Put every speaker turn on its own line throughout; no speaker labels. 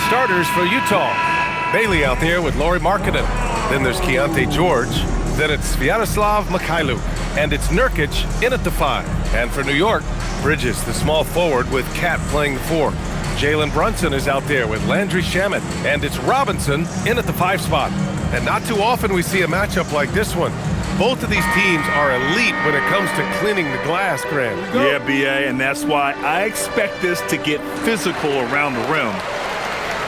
starters for Utah. Bailey out there with Lauri Markkanen. Then there's Keontae George. Then it's Sviatoslav Mikhailuk. And it's Nurkic in at the 5. And for New York, Bridges, the small forward, with Cat playing the 4. Jalen Brunson is out there with Landry Shamet. And it's Robinson in at the 5 spot. And not too often we see a matchup like this one. Both of these teams are elite when it comes to cleaning the glass, Graham.
Yeah, B.A., and that's why I expect this to get physical around the rim,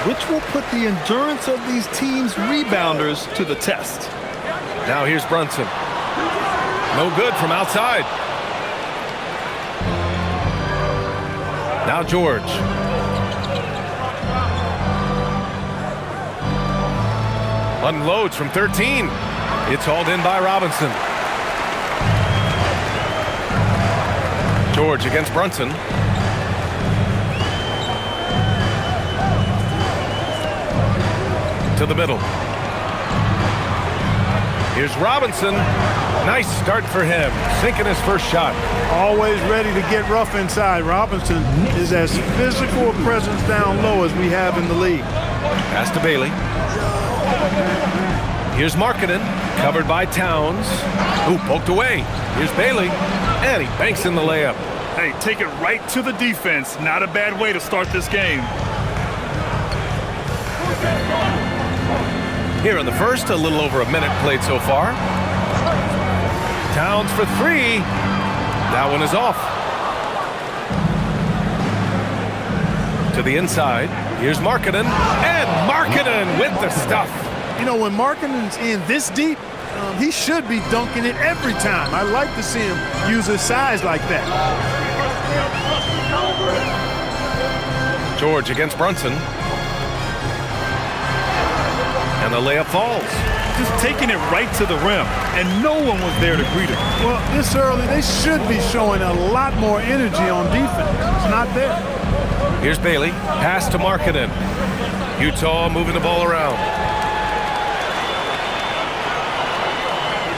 which will put the endurance of these teams' rebounders to the test.
Now here's Brunson. No good from outside. Now George. Unloads from 13. It's hauled in by Robinson. George against Brunson. To the middle. Here's Robinson. Nice start for him. Sinking his first shot.
Always ready to get rough inside. Robinson is as physical a presence down low as we have in the league.
Pass to Bailey. Here's Markkanen, covered by Towns. Ooh, poked away. Here's Bailey, and he banks in the layup.
Hey, take it right to the defense. Not a bad way to start this game.
Here in the first, a little over a minute played so far. Towns for 3. That one is off. To the inside. Here's Markkanen, and Markkanen with the stuff.
You know, when Markkanen's in this deep, he should be dunking it every time. I like to see him use his size like that.
George against Brunson. And the layup falls.
Just taking it right to the rim, and no one was there to greet him.
Well, this early, they should be showing a lot more energy on defense. It's not there.
Here's Bailey. Pass to Markkanen. Utah moving the ball around.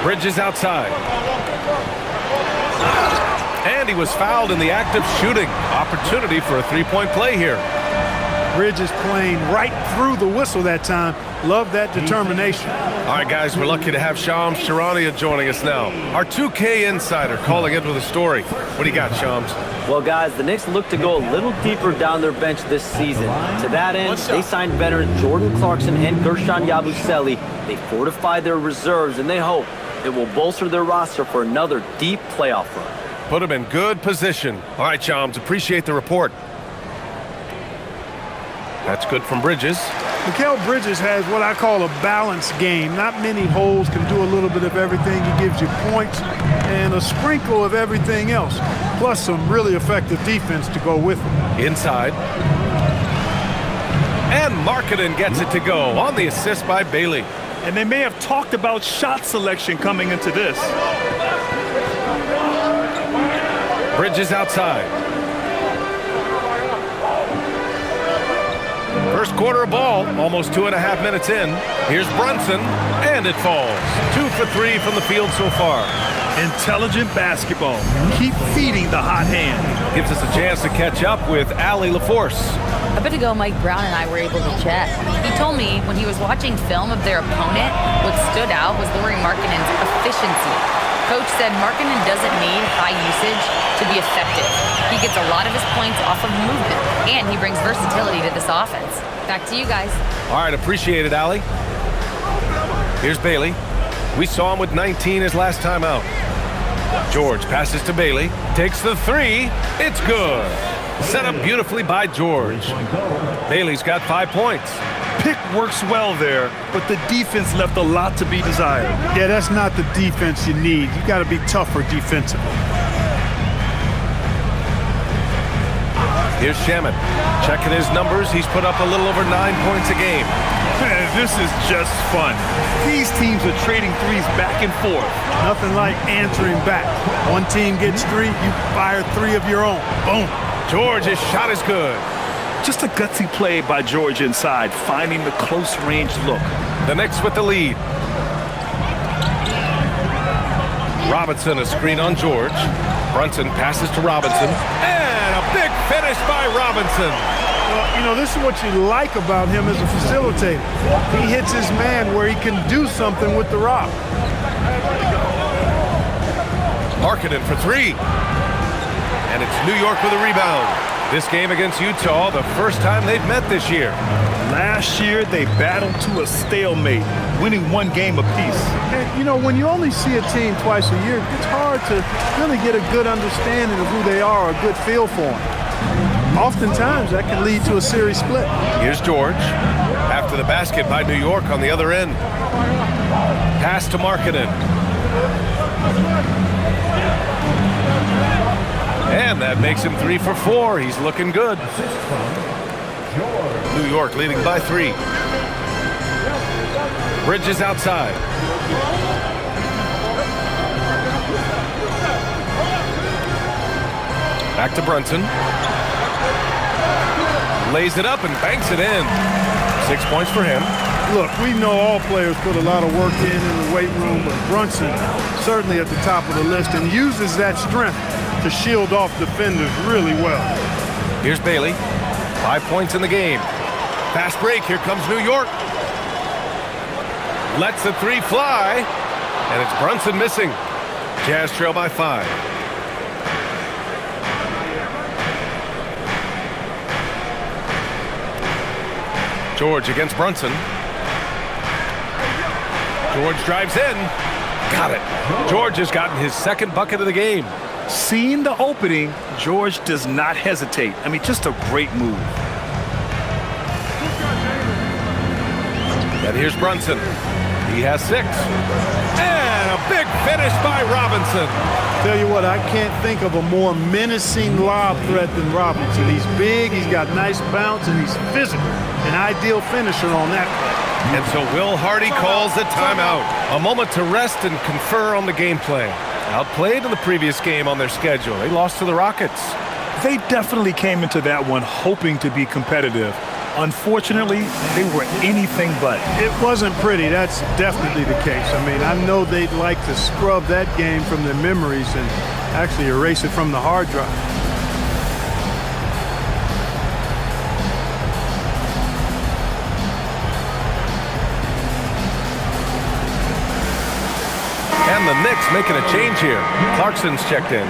Bridges outside. And he was fouled in the act of shooting. Opportunity for a three-point play here.
Bridges playing right through the whistle that time. Love that determination.
All right, guys, we're lucky to have Shams Charania joining us now. Our 2K insider calling in with a story. What do you got, Shams?
Well, guys, the Knicks look to go a little deeper down their bench this season. To that end, they signed veterans Jordan Clarkson and Gershon Yabusele. They fortified their reserves, and they hope it will bolster their roster for another deep playoff run.
Put them in good position. All right, Shams, appreciate the report. That's good from Bridges.
Mikal Bridges has what I call a balanced game. Not many holes, can do a little bit of everything. He gives you points and a sprinkle of everything else, plus some really effective defense to go with it.
Inside. And Markkanen gets it to go on the assist by Bailey.
And they may have talked about shot selection coming into this.
Bridges outside. First quarter of ball, almost 2.5 minutes in. Here's Brunson, and it falls. 2 for 3 from the field so far.
Intelligent basketball. Keep feeding the hot hand.
Gives us a chance to catch up with Allie LaForce.
A bit ago, Mike Brown and I were able to chat. He told me when he was watching film of their opponent, what stood out was Lauri Markkanen's efficiency. Coach said Markkanen doesn't need high usage to be effective. He gets a lot of his points off of movement, and he brings versatility to this offense. Back to you guys.
All right, appreciate it, Allie. Here's Bailey. We saw him with 19 his last time out. George passes to Bailey. Takes the 3. It's good. Set up beautifully by George. Bailey's got 5 points.
Pick works well there, but the defense left a lot to be desired.
Yeah, that's not the defense you need. You got to be tougher defensively.
Here's Shamet. Checking his numbers. He's put up a little over 9 points a game.
Man, this is just fun. These teams are trading threes back and forth.
Nothing like answering back. One team gets 3, you fire 3 of your own. Boom.
George's shot is good.
Just a gutsy play by George inside, finding the close-range look.
The Knicks with the lead. Robinson, a screen on George. Brunson passes to Robinson. And a big finish by Robinson.
Well, you know, this is what you like about him as a facilitator. He hits his man where he can do something with the rock.
Markkanen for three. And it's New York with a rebound. This game against Utah, the first time they've met this year.
Last year, they battled to a stalemate, winning one game apiece.
And, you know, when you only see a team twice a year, it's hard to really get a good understanding of who they are, a good feel for them. Oftentimes, that can lead to a series split.
Here's George. After the basket by New York on the other end. Pass to Markkanen. And that makes him 3 for 4. He's looking good. New York leading by 3. Bridges outside. Back to Brunson. Lays it up and banks it in. 6 points for him.
Look, we know all players put a lot of work in the weight room, but Brunson certainly at the top of the list and uses that strength to shield off defenders really well.
Here's Bailey. 5 points in the game. Fast break. Here comes New York. Lets the three fly. And it's Brunson missing. Jazz trail by 5. George against Brunson. George drives in. Got it. George has gotten his second bucket of the game.
Seeing the opening, George does not hesitate. I mean, just a great move.
And here's Brunson. He has 6. And a big finish by Robinson.
Tell you what, I can't think of a more menacing lob threat than Robinson. He's big, he's got nice bounce, and he's physical. An ideal finisher on that play.
And so Will Hardy calls the timeout. A moment to rest and confer on the game plan. Outplayed in the previous game on their schedule. They lost to the Rockets.
They definitely came into that one hoping to be competitive. Unfortunately, they were anything but.
It wasn't pretty. That's definitely the case. I mean, I know they'd like to scrub that game from their memories and actually erase it from the hard drive.
And the Knicks making a change here. Clarkson's checked in.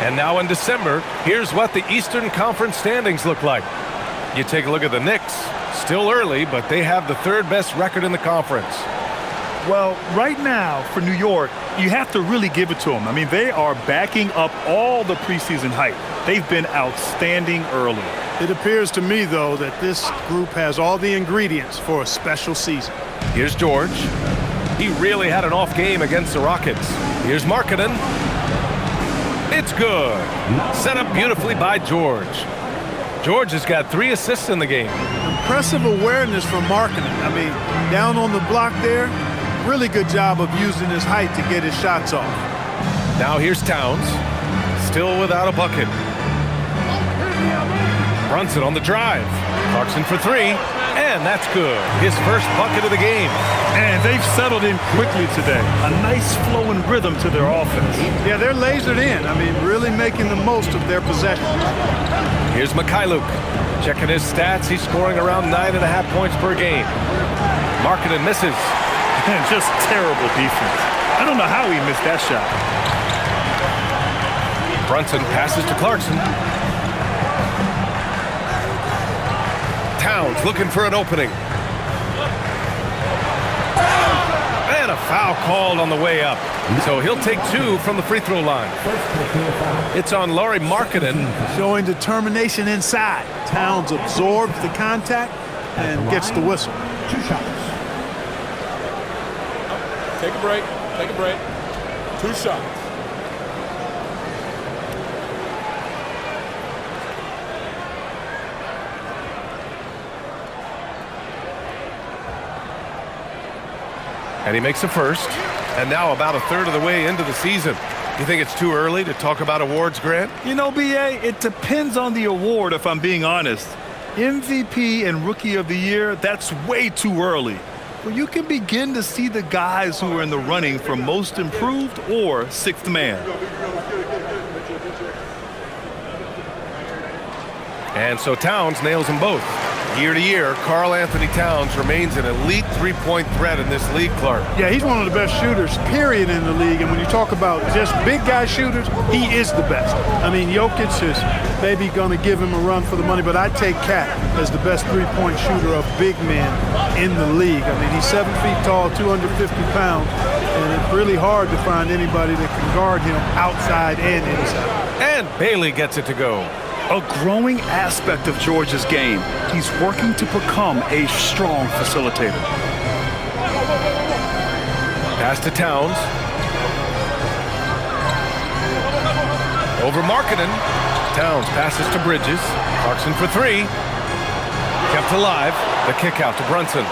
And now in December, here's what the Eastern Conference standings look like. You take a look at the Knicks. Still early, but they have the 3rd best record in the conference.
Well, right now for New York, you have to really give it to them. I mean, they are backing up all the preseason hype. They've been outstanding early.
It appears to me, though, that this group has all the ingredients for a special season.
Here's George. He really had an off game against the Rockets. Here's Markkanen. It's good. Set up beautifully by George. George has got 3 assists in the game.
Impressive awareness from Markkanen. I mean, down on the block there, really good job of using his height to get his shots off.
Now here's Towns. Still without a bucket. Brunson on the drive. Clarkson for 3. And that's good. His first bucket of the game.
And they've settled in quickly today. A nice flowing rhythm to their offense.
Yeah, they're lasered in. I mean, really making the most of their possession.
Here's Mikhailuk. Checking his stats. He's scoring around 9.5 points per game. Markkanen misses.
And just terrible defense. I don't know how he missed that shot.
Brunson passes to Clarkson. Towns looking for an opening. And a foul called on the way up. So he'll take 2 from the free throw line. It's on Lauri Markkanen.
Showing determination inside. Towns absorbs the contact and gets the whistle.
2 shots. Take a break. Take a break. 2 shots.
And he makes the first. And now about a third of the way into the season. You think it's too early to talk about awards, Grant?
You know, B.A., it depends on the award, if I'm being honest. MVP and Rookie of the Year, that's way too early. But you can begin to see the guys who are in the running for Most Improved or Sixth Man.
And so Towns nails them both. Year to year, Karl Anthony Towns remains an elite three-point threat in this league, Clark.
Yeah, he's one of the best shooters, period, in the league. And when you talk about just big guy shooters, he is the best. I mean, Jokic is maybe going to give him a run for the money, but I take Cat as the best three-point shooter of big men in the league. I mean, he's 7 feet tall, 250 pounds, and it's really hard to find anybody that can guard him outside and inside.
And Bailey gets it to go.
A growing aspect of George's game. He's working to become a strong facilitator.
Pass to Towns. Over Markkanen. Towns passes to Bridges. Clarkson for three. Kept alive. The kick out to Brunson.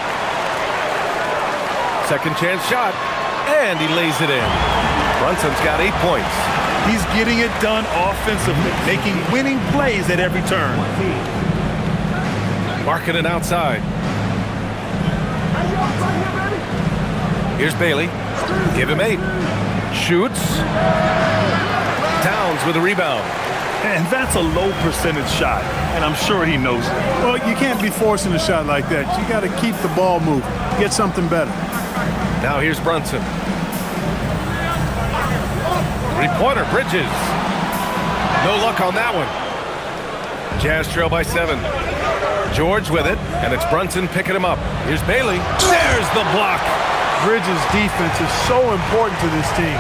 Second chance shot. And he lays it in. Brunson's got 8 points.
He's getting it done offensively, making winning plays at every turn.
Markkanen outside. Here's Bailey. Give him 8. Shoots. Towns with a rebound.
And that's a low percentage shot, and I'm sure he knows it.
Well, you can't be forcing a shot like that. You got to keep the ball moving. Get something better.
Now here's Brunson. Three-pointer, Bridges. No luck on that one. Jazz trail by 7. George with it, and it's Brunson picking him up. Here's Bailey. There's the block.
Bridges' defense is so important to this team.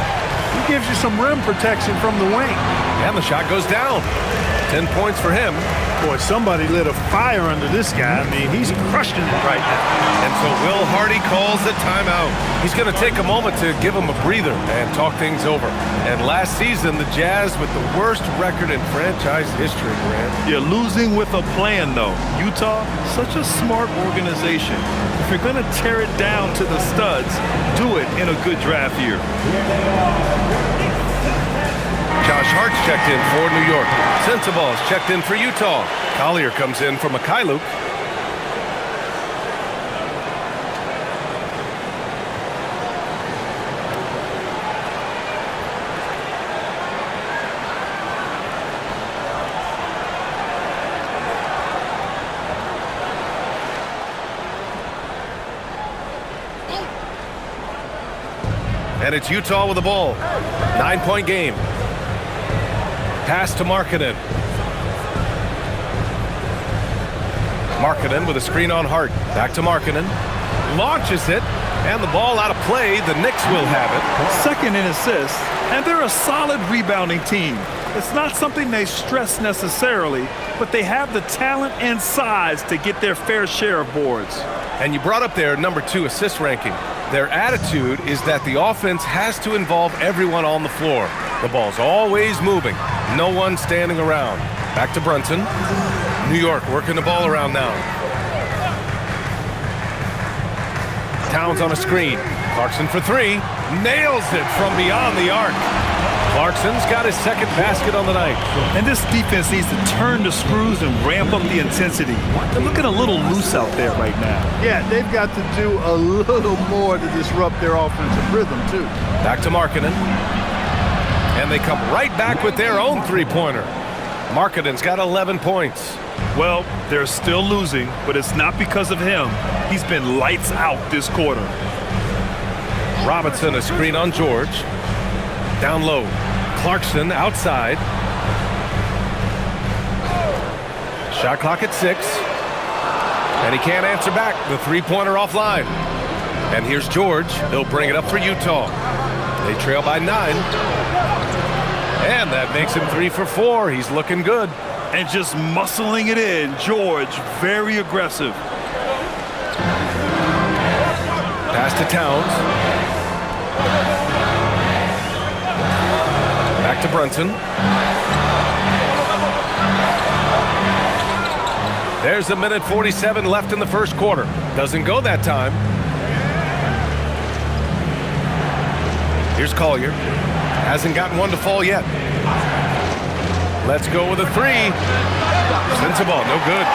He gives you some rim protection from the wing.
And the shot goes down. 10 points for him.
Boy, somebody lit a fire under this guy. I mean, he's crushing it right now.
And so Will Hardy calls the timeout. He's going to take a moment to give him a breather and talk things over. And last season, the Jazz with the worst record in franchise history, Grant.
You're losing with a plan, though. Utah, such a smart organization. If you're going to tear it down to the studs, do it in a good draft year.
Josh Hart's checked in for New York. Sensabaugh's checked in for Utah. Collier comes in for Mikhailuk. And it's Utah with the ball. 9-point game. Pass to Markkanen. Markkanen with a screen on Hart. Back to Markkanen. Launches it. And the ball out of play. The Knicks will have it.
Second in assists. And they're a solid rebounding team. It's not something they stress necessarily, but they have the talent and size to get their fair share of boards.
And you brought up their number 2 assist ranking. Their attitude is that the offense has to involve everyone on the floor. The ball's always moving. No one standing around. Back to Brunson. New York working the ball around now. Towns on a screen. Clarkson for 3. Nails it from beyond the arc. Clarkson's got his second basket on the night.
And this defense needs to turn the screws and ramp up the intensity. They're looking a little loose out there right now.
Yeah, they've got to do a little more to disrupt their offensive rhythm, too.
Back to Markkanen. And they come right back with their own three-pointer. Markkanen's got 11 points.
Well, they're still losing, but it's not because of him. He's been lights out this quarter.
Robinson a screen on George. Down low. Clarkson outside. Shot clock at 6. And he can't answer back. The three-pointer offline. And here's George. He'll bring it up for Utah. They trail by 9. And that makes him 3 for 4. He's looking good.
And just muscling it in. George, very aggressive.
Pass to Towns. Back to Brunson. There's a minute 47 left in the first quarter. Doesn't go that time. Here's Collier. Hasn't gotten one to fall yet. Let's go with a 3. Sensabaugh, no good.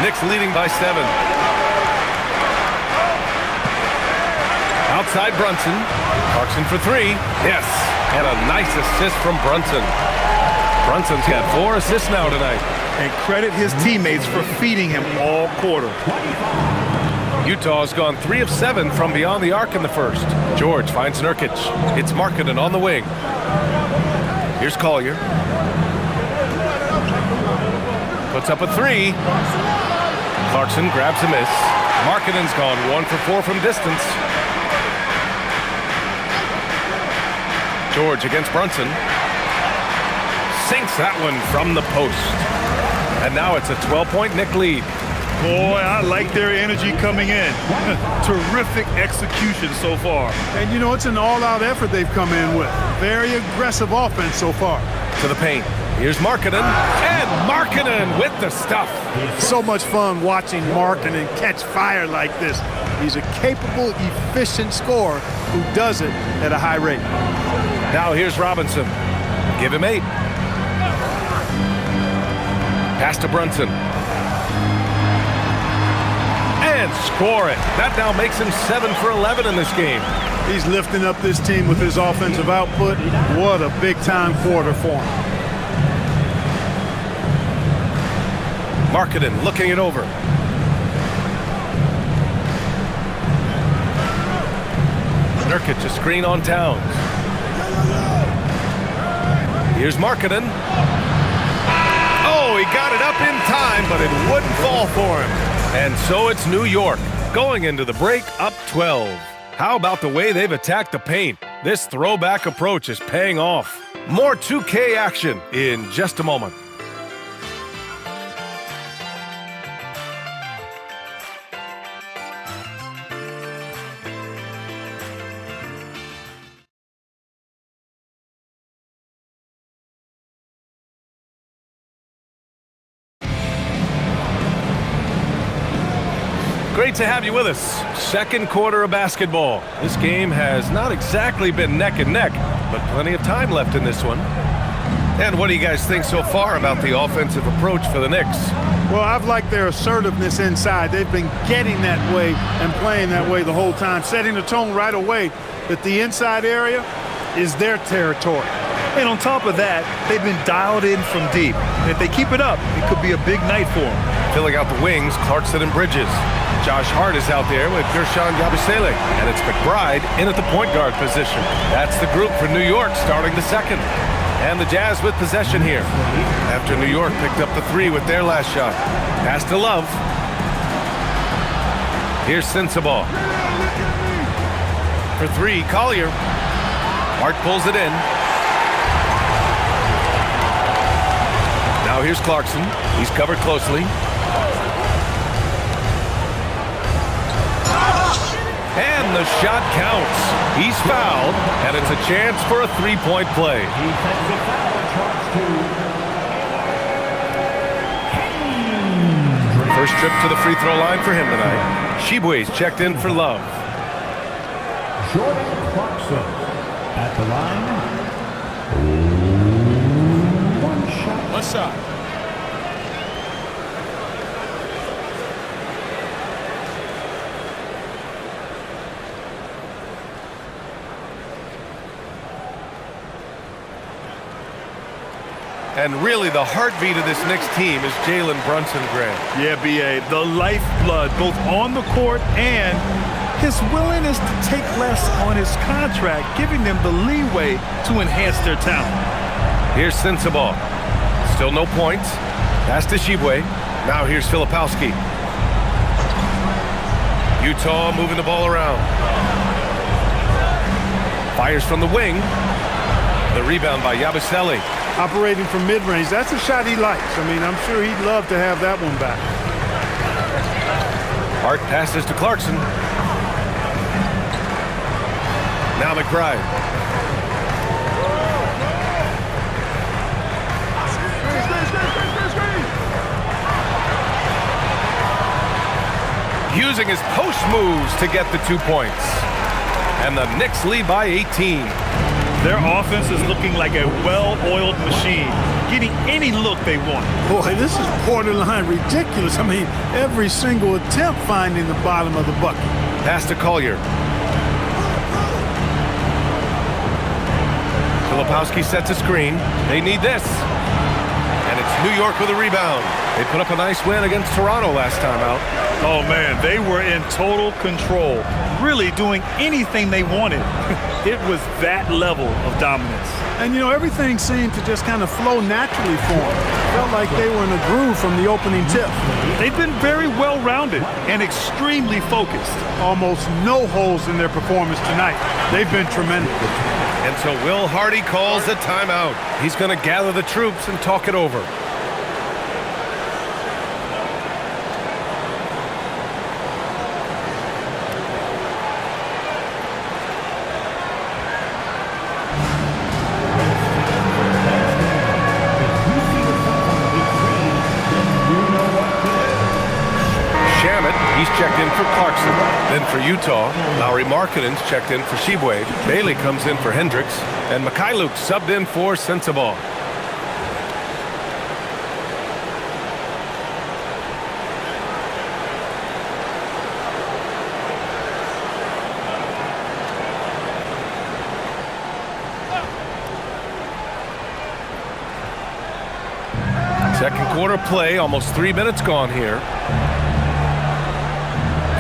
Knicks leading by 7. Outside Brunson. Clarkson for 3. Yes. And a nice assist from Brunson. Brunson's got 4 assists now tonight.
and credit his teammates for feeding him all quarter.
Utah's gone 3 of 7 from beyond the arc in the first. George finds Nurkic. It's Markkanen on the wing. Here's Collier. Puts up a 3. Clarkson grabs a miss. Markkanen's gone 1 for 4 from distance. George against Brunson. Sinks that one from the post. And now it's a 12-point Knick lead.
Boy, I like their energy coming in. Terrific execution so far.
And, you know, it's an all-out effort they've come in with. Very aggressive offense so far.
To the paint. Here's Markkanen. And Markkanen with the stuff.
So much fun watching Markkanen catch fire like this. He's a capable, efficient scorer who does it at a high rate.
Now here's Robinson. Give him 8. Pass to Brunson. And score it. That now makes him 7 for 11 in this game.
He's lifting up this team with his offensive output. What a big-time quarter for him.
Markkanen looking it over. Nurkic a screen on Towns. Here's Markkanen. Oh, he got it up in time, but it wouldn't fall for him. And so it's New York, going into the break up 12. How about the way they've attacked the paint? This throwback approach is paying off. More 2K action in just a moment. Great to have you with us. Second quarter of basketball. This game has not exactly been neck and neck, but plenty of time left in this one. And what do you guys think so far about the offensive approach for the Knicks?
Well, I've liked their assertiveness inside. They've been getting that way and playing that way the whole time, setting the tone right away that the inside area is their territory.
And on top of that, they've been dialed in from deep. And if they keep it up, it could be a big night for them.
Filling out the wings, Clarkson and Bridges. Josh Hart is out there with Guerschon Yabusele. And it's McBride in at the point guard position. That's the group for New York starting the second. And the Jazz with possession here. After New York picked up the 3 with their last shot. Pass to Love. Here's Sensabaugh. For 3, Collier. Hart pulls it in. Now here's Clarkson. He's covered closely. And the shot counts. He's fouled, and it's a chance for a 3-point play. First trip to the free throw line for him tonight. Tshiebwe's checked in for Love.
Jordan Clarkson at the line. One shot.
And really the heartbeat of this Knicks team is Jalen Brunson, Grant.
Yeah, B.A., the lifeblood both on the court and his willingness to take less on his contract, giving them the leeway to enhance their talent.
Here's Sensabaugh. Still no points. Pass to Tshiebwe. Now here's Filipowski. Utah moving the ball around. Fires from the wing. The rebound by Yabusele.
Operating from mid-range, that's a shot he likes. I mean, I'm sure he'd love to have that one back.
Hart passes to Clarkson. Now McBride. Using his post moves to get the 2 points. And the Knicks lead by 18.
Their offense is looking like a well-oiled machine, getting any look they want.
Boy, this is borderline ridiculous. I mean, every single attempt finding the bottom of the bucket.
Pass to Collier. Filipowski sets a screen. They need this. And it's New York with a rebound. They put up a nice win against Toronto last time out.
Oh, man, they were in total control, really doing anything they wanted. It was that level of dominance.
And, you know, everything seemed to just kind of flow naturally for them. Felt like they were in a groove from the opening tip.
They've been very well-rounded and extremely focused.
Almost no holes in their performance tonight. They've been tremendous.
And so Will Hardy calls a timeout. He's going to gather the troops and talk it over. He's checked in for Clarkson. Then for Utah, Lauri Markkanen's checked in for Sheboygan. Bailey comes in for Hendricks. And Mikhailuk subbed in for Sensabaugh. Second quarter play, almost 3 minutes gone here.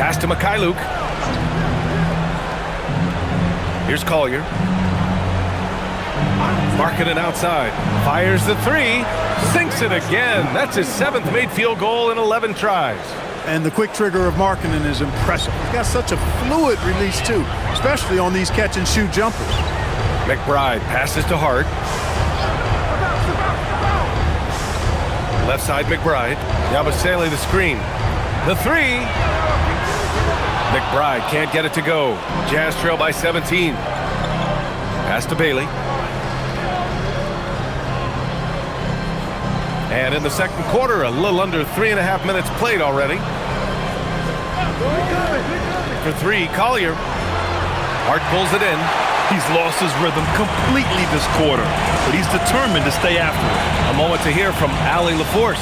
Pass to Mikhailuk. Here's Collier. Markkanen outside. Fires the three. Sinks it again. That's his 7th made field goal in 11 tries.
And the quick trigger of Markkanen is impressive. He's got such a fluid release, too, especially on these catch-and-shoot jumpers.
McBride passes to Hart. Left side, McBride. Yabusele the screen. The three. McBride can't get it to go. Jazz trail by 17. Pass to Bailey. And in the second quarter, a little under 3.5 minutes played already. For three, Collier. Hart pulls it in.
He's lost his rhythm completely this quarter, but he's determined to stay after it.
A moment to hear from Allie LaForce.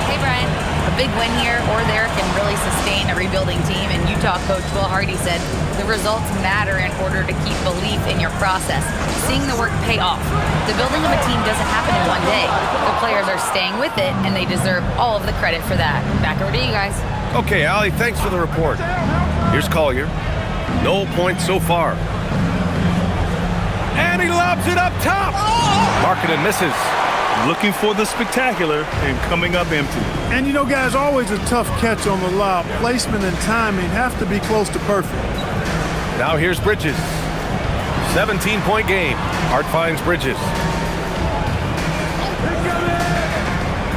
Hey, Brian. A big win here or there can really sustain a rebuilding team, and Utah coach Will Hardy said the results matter in order to keep belief in your process. Seeing the work pay off. The building of a team doesn't happen in one day. The players are staying with it, and they deserve all of the credit for that. Back over to you guys.
Okay, Allie, thanks for the report. Here's Collier. No points so far. And he lobs it up top. Markkanen misses.
Looking for the spectacular and coming up empty.
And, you know, guys, always a tough catch on the lob. Placement and timing have to be close to perfect.
Now here's Bridges. 17-point game. Hart finds Bridges.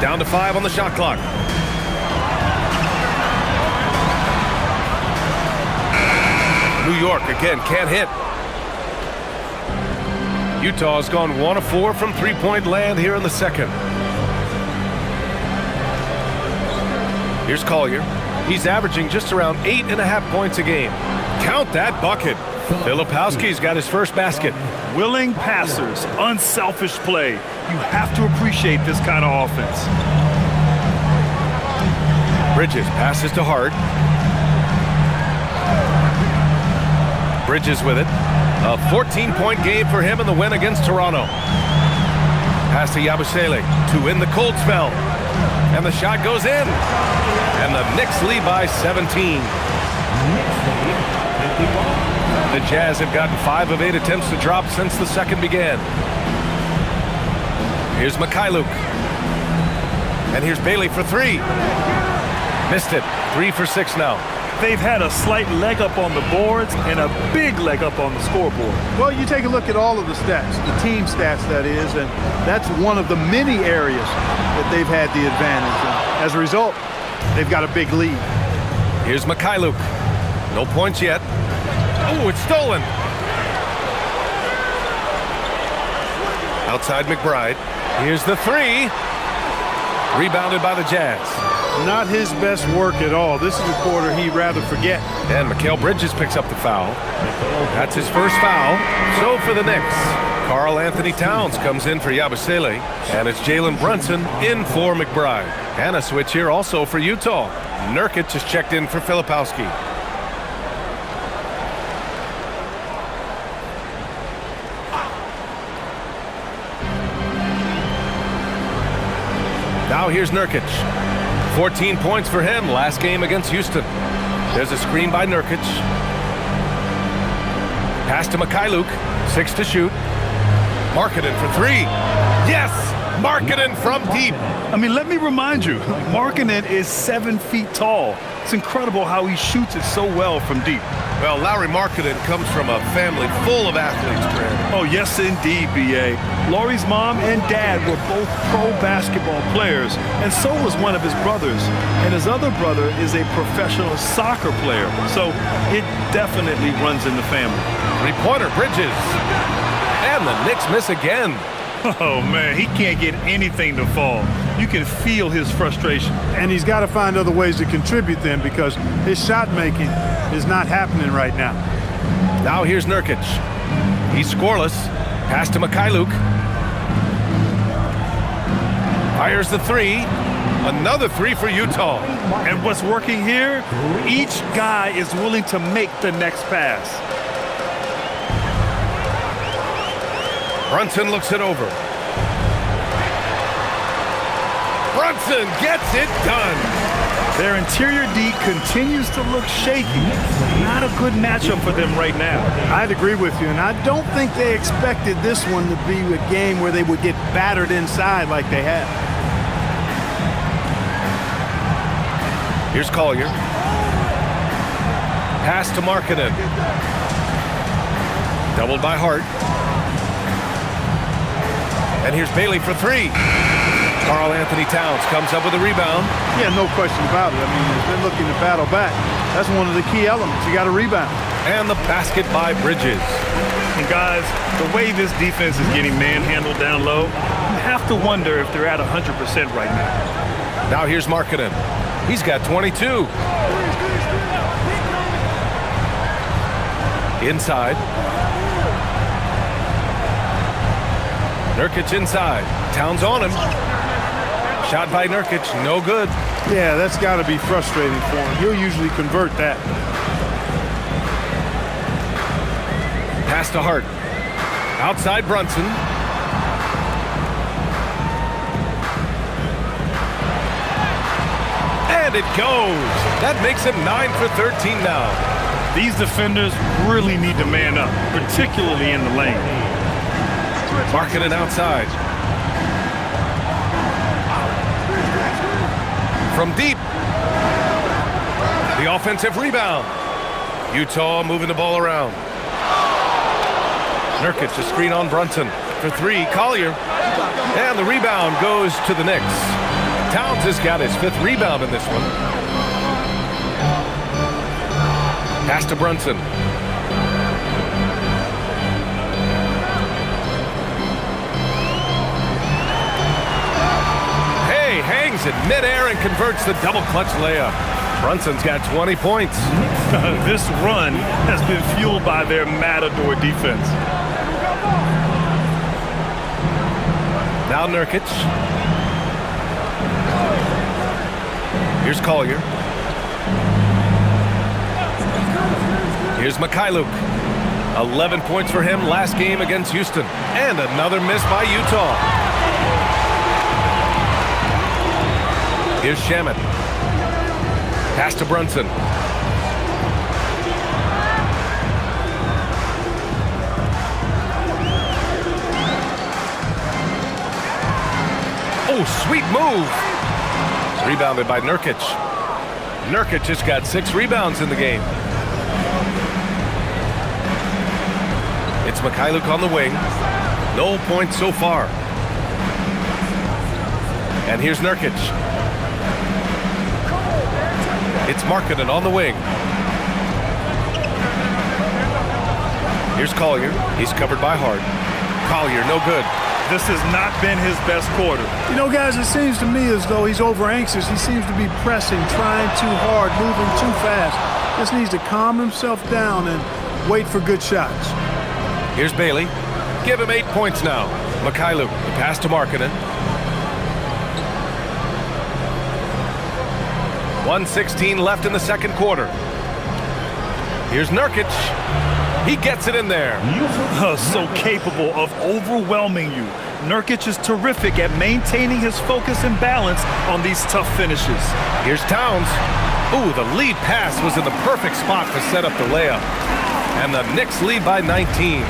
Down to 5 on the shot clock. New York again can't hit. Utah's gone 1 of 4 from three-point land here in the second. Here's Collier. He's averaging just around 8.5 points a game. Count that bucket. Filipowski's got his first basket.
Willing passers, unselfish play. You have to appreciate this kind of offense.
Bridges passes to Hart. Bridges with it. A 14-point game for him in the win against Toronto. Pass to Yabusele to win the cold spell. And the shot goes in. And the Knicks lead by 17. The Jazz have gotten 5 of 8 attempts to drop since the second began. Here's Mikhailuk. And here's Bailey for 3. Missed it. 3 for 6 now.
They've had a slight leg up on the boards and a big leg up on the scoreboard.
Well, you take a look at all of the stats, the team stats, that is, and that's one of the many areas that they've had the advantage. And as a result, they've got a big lead.
Here's Mikhailuk. No points yet. Oh, it's stolen. Outside McBride. Here's the 3. Rebounded by the Jazz.
Not his best work at all. This is a quarter he'd rather forget.
And Mikal Bridges picks up the foul. That's his first foul. So for the Knicks, Karl Anthony Towns comes in for Yabusele. And it's Jalen Brunson in for McBride. And a switch here also for Utah. Nurkic is checked in for Filipowski. Now here's Nurkic. 14 points for him last game against Houston. There's a screen by Nurkic. Pass to Mikhailuk. 6 to shoot. Markkanen for 3. Yes! Markkanen from deep.
I mean, let me remind you, Markkanen is 7 feet tall. It's incredible how he shoots it so well from deep.
Well, Lauri Markkanen comes from a family full of athletes, Brad.
Oh, yes, indeed, B.A. Lauri's mom and dad were both pro basketball players, and so was one of his brothers. And his other brother is a professional soccer player, so it definitely runs in the family.
Three-pointer, Bridges. And the Knicks miss again.
Oh, man, he can't get anything to fall. You can feel his frustration.
And he's got to find other ways to contribute then, because his shot making is not happening right now.
Now here's Nurkic. He's scoreless. Pass to Mikhailuk. Fires the 3. Another 3 for Utah.
And what's working here? Each guy is willing to make the next pass.
Brunson looks it over. Brunson gets it done.
Their interior D continues to look shaky. Not a good matchup for them right now.
I'd agree with you, and I don't think they expected this one to be a game where they would get battered inside like they have.
Here's Collier. Pass to Markkanen. Doubled by Hart. And here's Bailey for 3. Karl Anthony Towns comes up with a rebound.
Yeah, no question about it. I mean, he's been looking to battle back. That's one of the key elements. You got to rebound.
And the basket by Bridges.
And guys, the way this defense is getting manhandled down low, you have to wonder if they're at 100% right now.
Now here's Markkanen. He's got 22. Inside. Nurkic inside. Towns on him. Shot by Nurkic, no good.
Yeah, that's got to be frustrating for him. He'll usually convert that.
Pass to Hart. Outside Brunson. And it goes. That makes him 9 for 13 now.
These defenders really need to man up, particularly in the lane.
Markkanen outside. From deep. The offensive rebound. Utah moving the ball around. Nurkic, a screen on Brunson for 3. Collier. And the rebound goes to the Knicks. Towns has got his 5th rebound in this one. Pass to Brunson. Hangs in midair and converts the double clutch layup. Brunson's got 20 points.
This run has been fueled by their Matador defense.
Now Nurkic. Here's Collier. Here's Mikhailuk. 11 points for him last game against Houston. And another miss by Utah. Here's Shamet. Pass to Brunson. Oh, sweet move. Rebounded by Nurkic. Nurkic just got 6 rebounds in the game. It's Mikhailuk on the wing. No points so far. And here's Nurkic. It's Markkanen on the wing. Here's Collier. He's covered by Hart. Collier, no good.
This has not been his best quarter.
You know, guys, it seems to me as though he's over anxious. He seems to be pressing, trying too hard, moving too fast. Just needs to calm himself down and wait for good shots.
Here's Bailey. Give him 8 points now. Mikhailuk, the pass to Markkanen. 1:16 left in the second quarter. Here's Nurkic. He gets it in there.
So capable of overwhelming you. Nurkic is terrific at maintaining his focus and balance on these tough finishes.
Here's Towns. Ooh, the lead pass was in the perfect spot to set up the layup. And the Knicks lead by 19.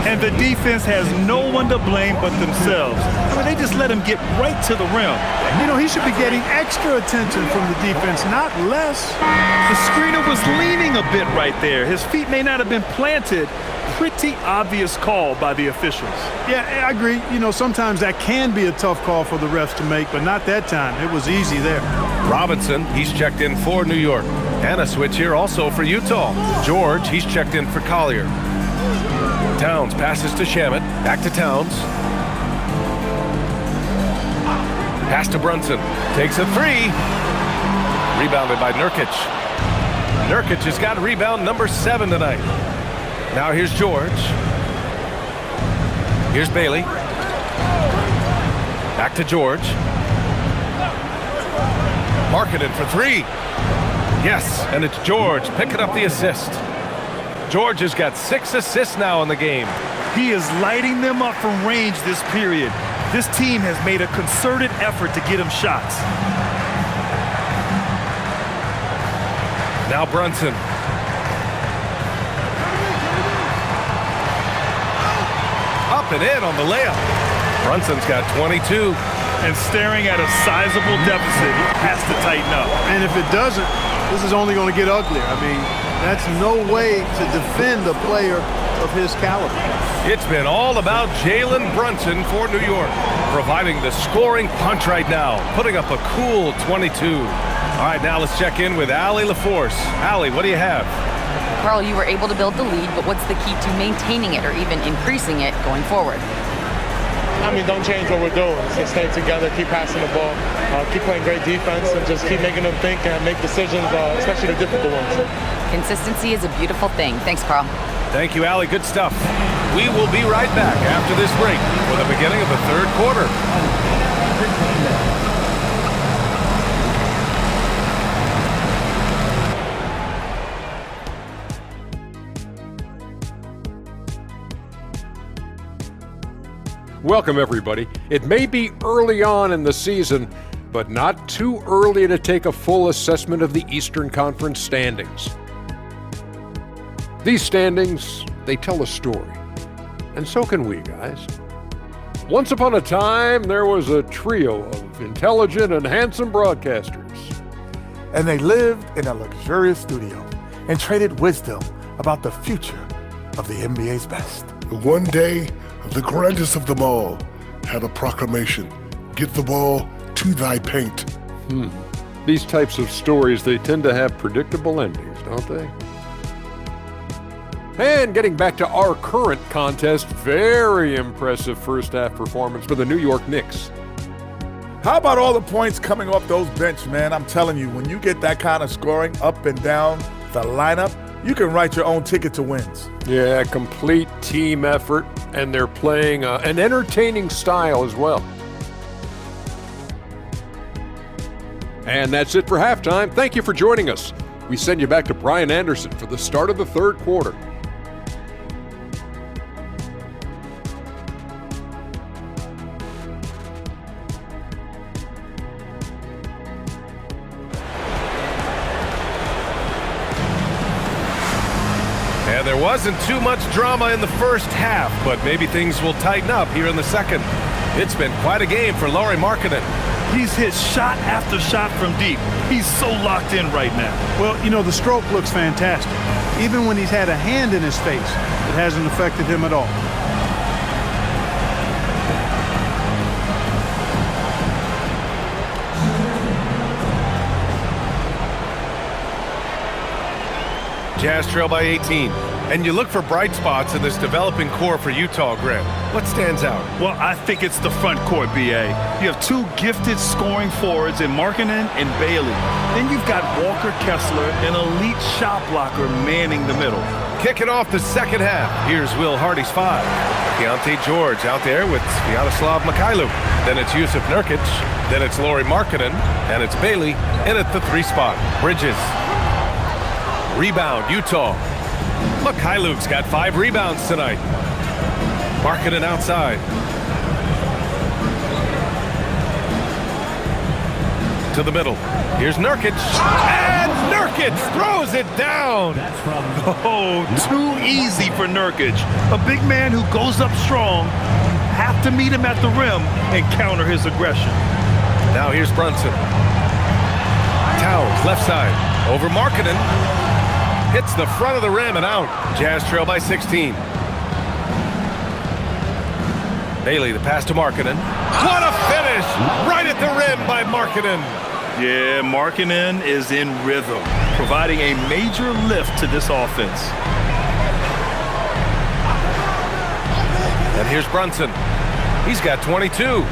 And the defense has no one to blame but themselves. I mean, they just let him get right to the rim.
You know, he should be getting extra attention from the defense, not less.
The screener was leaning a bit right there. His feet may not have been planted. Pretty obvious call by the officials.
Yeah, I agree. You know, sometimes that can be a tough call for the refs to make, but not that time. It was easy there.
Robinson, he's checked in for New York. And a switch here also for Utah. George, he's checked in for Collier. Towns passes to Shamet. Back to Towns. Pass to Brunson. Takes a three. Rebounded by Nurkic. Nurkic has got rebound number 7 tonight. Now here's George. Here's Bailey. Back to George. Marketed for 3. Yes, and it's George picking up the assist. George has got 6 assists now in the game.
He is lighting them up from range this period. This team has made a concerted effort to get him shots.
Now Brunson. Up and in on the layup. Brunson's got 22.
And staring at a sizable deficit, he has to tighten up.
And if it doesn't, this is only going to get uglier. I mean, that's no way to defend a player of his caliber.
It's been all about Jalen Brunson for New York, providing the scoring punch right now, putting up a cool 22. All right, now let's check in with Allie LaForce. Allie, what do you have?
Carl, you were able to build the lead, but what's the key to maintaining it or even increasing it going forward?
I mean, don't change what we're doing. Just stay together, keep passing the ball, keep playing great defense, and just keep making them think and make decisions, especially the difficult ones. Consistency
is a beautiful thing. Thanks, Carl.
Thank you, Allie. Good stuff. We will be right back after this break for the beginning of the third quarter.
Welcome, everybody. It may be early on in the season, but not too early to take a full assessment of the Eastern Conference standings. These standings, they tell a story. And so can we, guys. Once upon a time, there was a trio of intelligent and handsome broadcasters.
And they lived in a luxurious studio and traded wisdom about the future of the NBA's best.
One day, the grandest of them all had a proclamation: get the ball to thy paint.
These types of stories, they tend to have predictable endings, don't they? And getting back to our current contest, very impressive first-half performance for the New York Knicks.
How about all the points coming off those bench, man? I'm telling you, when you get that kind of scoring up and down the lineup, you can write your own ticket to wins.
Yeah, complete team effort, and they're playing an entertaining style as well. And that's it for halftime. Thank you for joining us. We send you back to Brian Anderson for the start of the third quarter.
And there wasn't too much drama in the first half, but maybe things will tighten up here in the second. It's been quite a game for Lauri Markkanen.
He's hit shot after shot from deep. He's so locked in right now.
Well, you know, the stroke looks fantastic. Even when he's had a hand in his face, it hasn't affected him at all.
Jazz trail by 18. And you look for bright spots in this developing core for Utah, Graham. What stands out?
Well, I think it's the front court, B.A. You have two gifted scoring forwards in Markkanen and Bailey. Then you've got Walker Kessler, an elite shot blocker, manning the middle.
Kicking off the second half, here's Will Hardy's 5. Keontae George out there with Sviatoslav Mikhailuk. Then it's Yusuf Nurkic. Then it's Lauri Markkanen. And it's Bailey in at the 3 spot. Bridges. Rebound, Utah. Mikhailuk's got 5 rebounds tonight. Markkanen outside. To the middle. Here's Nurkic. And Nurkic throws it down.
Oh, too easy for Nurkic. A big man who goes up strong. Have to meet him at the rim and counter his aggression.
Now here's Brunson. Towns, left side. Over Markkanen. Hits the front of the rim and out. Jazz trail by 16. Bailey, the pass to Markkanen. What a finish! Right at the rim by Markkanen.
Yeah, Markkanen is in rhythm, providing a major lift to this offense.
And here's Brunson. He's got 22.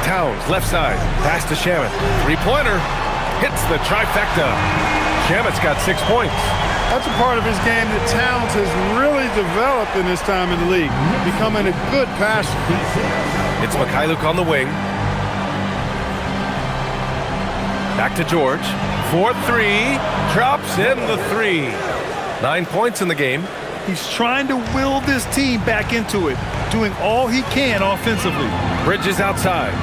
Towns, left side. Pass to Shamet. Three-pointer. Hits the trifecta. Shamet's got 6 points.
That's a part of his game that Towns has really developed in his time in the league, becoming a good passer.
It's Mikhailuk on the wing. Back to George. 4-3. Drops in the 3. 9 points in the game.
He's trying to will this team back into it, doing all he can offensively.
Bridges outside.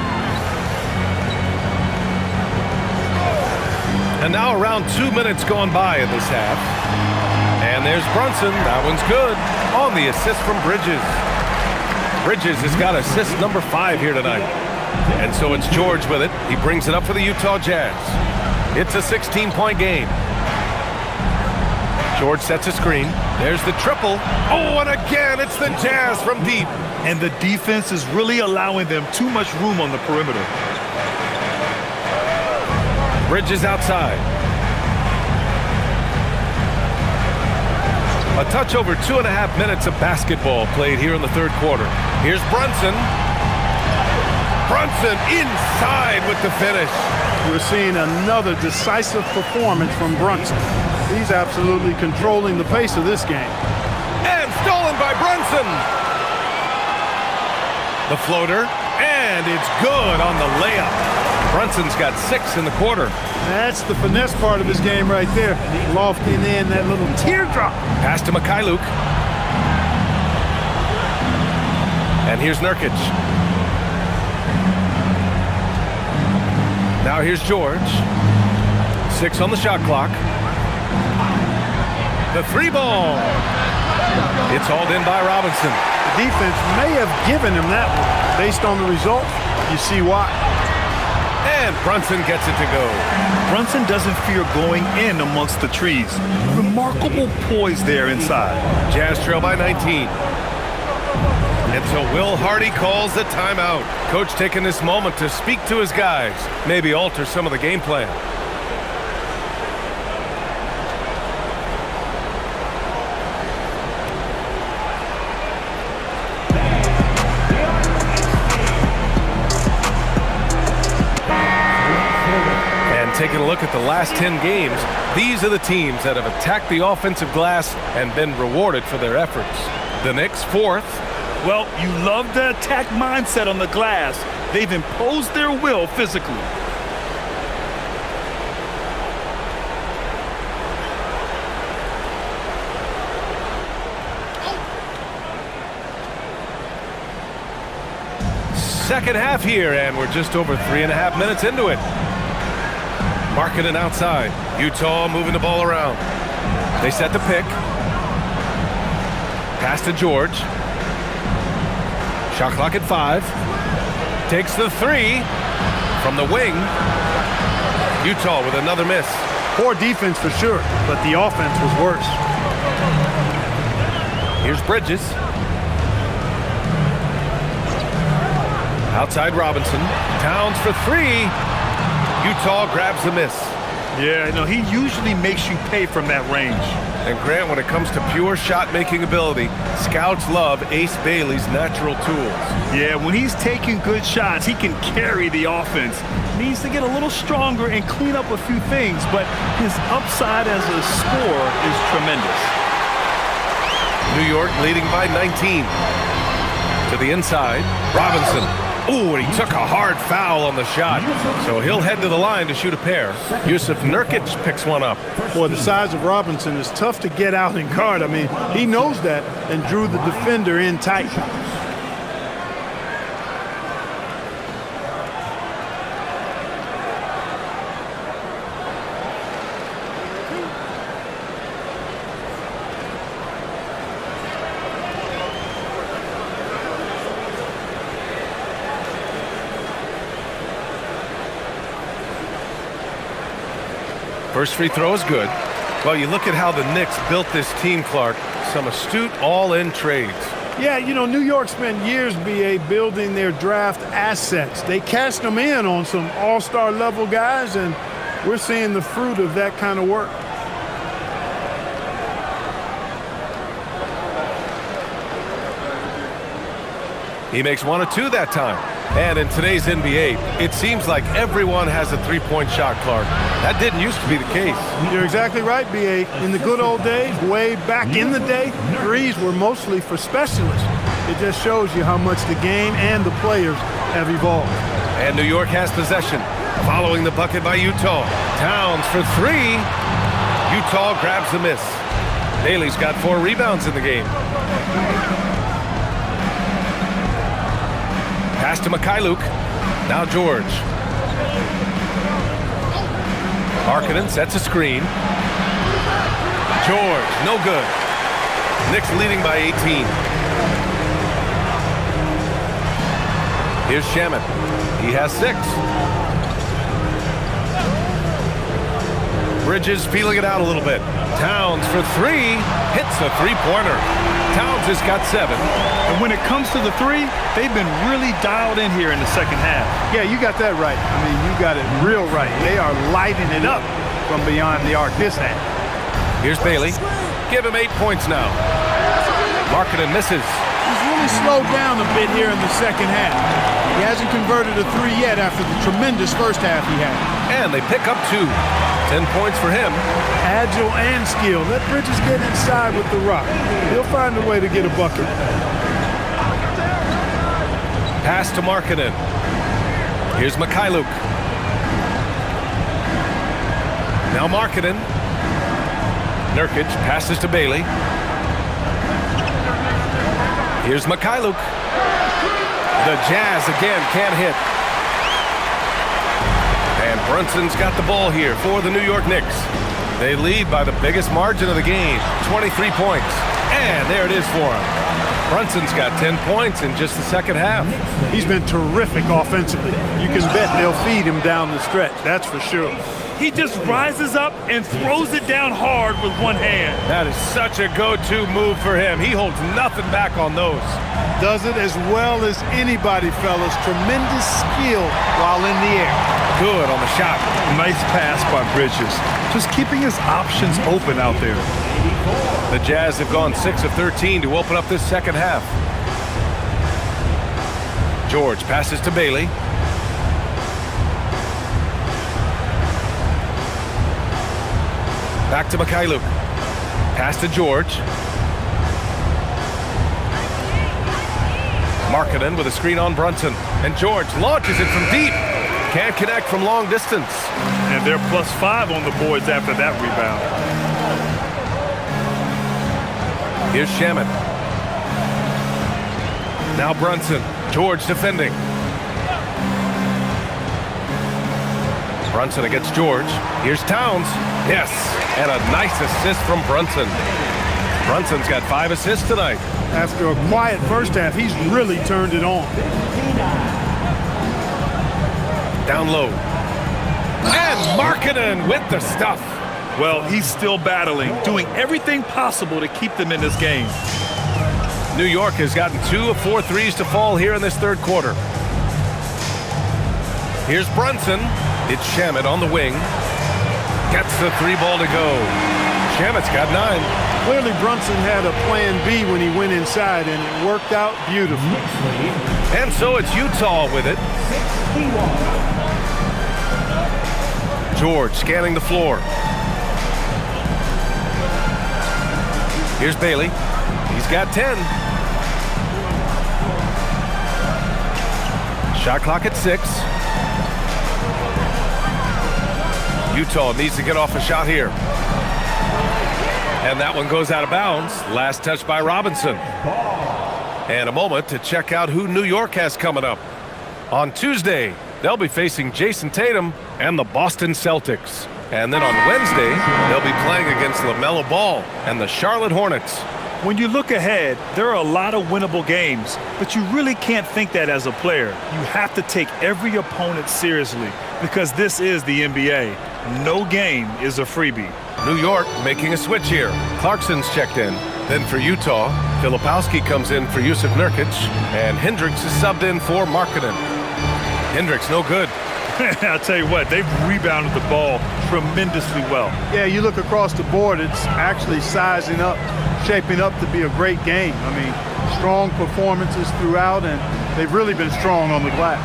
And now around 2 minutes gone by in this half. And there's Brunson. That one's good on the assist from Bridges. Bridges has got assist number 5 here tonight. And so it's George with it. He brings it up for the Utah Jazz. It's a 16-point game. George sets a screen. There's the triple. Oh, and again, it's the Jazz from deep.
And the defense is really allowing them too much room on the perimeter.
Bridges outside. A touch over 2.5 minutes of basketball played here in the third quarter. Here's Brunson. Brunson inside with the finish.
We're seeing another decisive performance from Brunson. He's absolutely controlling the pace of this game.
And stolen by Brunson. The floater, and it's good on the layup. Brunson's got 6 in the quarter.
That's the finesse part of his game right there. Lofting in that little teardrop.
Pass to Mikhailuk. And here's Nurkic. Now here's George. 6 on the shot clock. The 3 ball. It's hauled in by Robinson.
The defense may have given him that one. Based on the result, you see why.
And Brunson gets it to go.
Brunson doesn't fear going in amongst the trees. Remarkable poise there inside.
Jazz trail by 19. And so Will Hardy calls the timeout. Coach taking this moment to speak to his guys, maybe alter some of the game plan. Taking a look at the last 10 games, these are the teams that have attacked the offensive glass and been rewarded for their efforts. The Knicks, 4th.
Well, you love the attack mindset on the glass. They've imposed their will physically.
Second half here, and we're just over 3.5 minutes into it. Markkanen outside. Utah moving the ball around. They set the pick. Pass to George. Shot clock at 5. Takes the 3 from the wing. Utah with another miss.
Poor defense for sure, but the offense was worse.
Here's Bridges. Outside Robinson. Towns for 3. Utah grabs the miss.
Yeah, no, he usually makes you pay from that range.
And Grant, when it comes to pure shot-making ability, scouts love Ace Bailey's natural tools.
Yeah, when he's taking good shots, he can carry the offense. Needs to get a little stronger and clean up a few things, but his upside as a scorer is tremendous.
New York leading by 19. To the inside, Robinson. Ooh, and he took a hard foul on the shot. So he'll head to the line to shoot a pair. Yusuf Nurkic picks one up.
Boy, the size of Robinson is tough to get out and guard. I mean, he knows that and drew the defender in tight.
First free throw is good. Well, you look at how the Knicks built this team, Clark. Some astute all-in trades.
Yeah, you know, New York spent years, B.A., building their draft assets. They cashed them in on some all-star level guys, and we're seeing the fruit of that kind of work.
He makes 1 of 2 that time. And in today's NBA, it seems like everyone has a three-point shot, Clark. That didn't used to be the case.
You're exactly right, B.A. In the good old days, way back in the day, threes were mostly for specialists. It just shows you how much the game and the players have evolved.
And New York has possession. Following the bucket by Utah. Towns for 3. Utah grabs the miss. Bailey's got 4 rebounds in the game. Pass to Mikhailuk. Now George. Markkanen sets a screen. George, no good. Knicks leading by 18. Here's Shamet. He has 6. Bridges feeling it out a little bit. Towns for 3. Hits a three-pointer. Towns has got 7.
And when it comes to the 3, they've been really dialed in here in the second half.
Yeah, you got that right. I mean, you got it real right. They are lighting it up from beyond the arc this half.
Here's Bailey. Give him 8 points now. Markkanen misses.
He's really slowed down a bit here in the second half. He hasn't converted a 3 yet after the tremendous first half he had.
And they pick up 2. 10 points for him.
Agile and skill. Let Bridges get inside with the rock. He'll find a way to get a bucket.
Pass to Markkanen. Here's Mikhailuk. Now Markkanen. Nurkic passes to Bailey. Here's Mikhailuk. The Jazz again can't hit. And Brunson's got the ball here for the New York Knicks. They lead by the biggest margin of the game, 23 points. And there it is for him. Brunson's got 10 points in just the second half.
He's been terrific offensively. You can bet they'll feed him down the stretch, that's for sure.
He just rises up and throws it down hard with one hand.
That is such a go-to move for him. He holds nothing back on those.
Does it as well as anybody, fellas. Tremendous skill while in the air.
Good on the shot.
Nice pass by Bridges. Just keeping his options open out there.
The Jazz have gone 6 of 13 to open up this second half. George passes to Bailey. Back to Mikhailuk. Pass to George. Markkanen with a screen on Brunson. And George launches it from deep. Can't connect from long distance.
And they're +5 on the boards after that rebound.
Here's Shamet. Now Brunson. George defending. Brunson against George. Here's Towns. Yes, and a nice assist from Brunson. Brunson's got 5 assists tonight.
After a quiet first half, he's really turned it on.
Down low. And Markkanen with the stuff.
Well, he's still battling, doing everything possible to keep them in this game.
New York has gotten 2 of 4 threes to fall here in this third quarter. Here's Brunson. It's Shamet on the wing. Gets the 3 ball to go. Shamet's got 9.
Clearly Brunson had a plan B when he went inside, and it worked out beautifully.
And so it's Utah with it. George scanning the floor. Here's Bailey. He's got 10. Shot clock at 6. Utah needs to get off a shot here. And that one goes out of bounds. Last touch by Robinson. And a moment to check out who New York has coming up. On Tuesday, they'll be facing Jason Tatum and the Boston Celtics. And then on Wednesday, they'll be playing against LaMelo Ball and the Charlotte Hornets.
When you look ahead, there are a lot of winnable games, but you really can't think that as a player. You have to take every opponent seriously because this is the NBA. No game is a freebie.
New York making a switch here. Clarkson's checked in. Then for Utah, Filipowski comes in for Yusuf Nurkic, and Hendricks is subbed in for Markkanen. Hendricks no good.
I'll tell you what, they've rebounded the ball tremendously well.
Yeah, you look across the board, it's actually sizing up, shaping up to be a great game. I mean, strong performances throughout, and they've really been strong on the glass.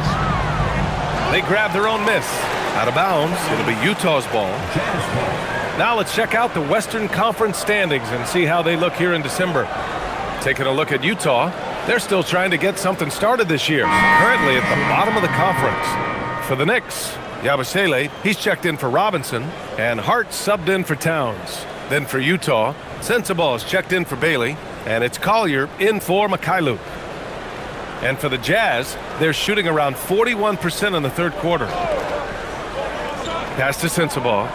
They grab their own miss. Out of bounds, it'll be Utah's ball. Now let's check out the Western Conference standings and see how they look here in December. Taking a look at Utah, they're still trying to get something started this year. Currently at the bottom of the conference. For the Knicks, Yabusele, he's checked in for Robinson, and Hart subbed in for Towns. Then for Utah, Sensabaugh is checked in for Bailey, and it's Collier in for Mikhailuk. And for the Jazz, they're shooting around 41% in the third quarter. Pass to Sensabaugh.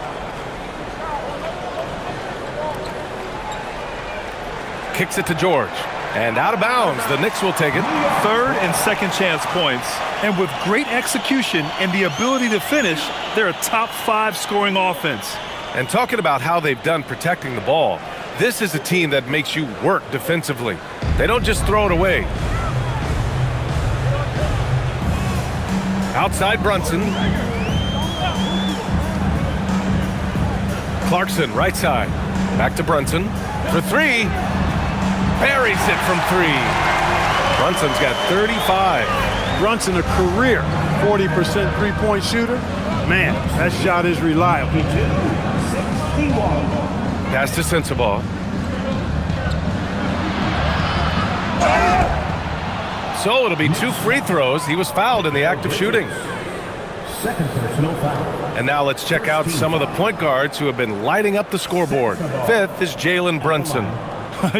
Kicks it to George. And out of bounds, the Knicks will take it.
Third and second chance points. And with great execution and the ability to finish, they're a top 5 scoring offense.
And talking about how they've done protecting the ball, this is a team that makes you work defensively. They don't just throw it away. Outside Brunson. Clarkson, right side. Back to Brunson for 3. Buries it from 3. Brunson's got 35.
Brunson, a career 40% three-point shooter. Man, that shot is reliable.
Pass to Sensabaugh. So it'll be 2 free throws. He was fouled in the act of shooting. And now let's check out some of the point guards who have been lighting up the scoreboard. 5th is Jalen Brunson.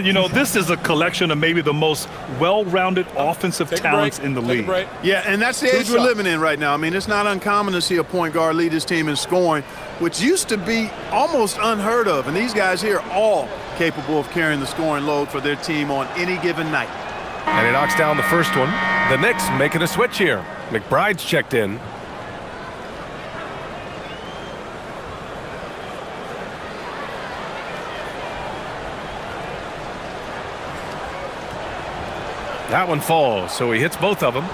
You know, this is a collection of maybe the most well-rounded offensive talents in the league.
Yeah, and that's the age we're living in right now. I mean, it's not uncommon to see a point guard lead his team in scoring, which used to be almost unheard of. And these guys here are all capable of carrying the scoring load for their team on any given night.
And he knocks down the first one. The Knicks making a switch here. McBride's checked in. That one falls, so he hits both of them.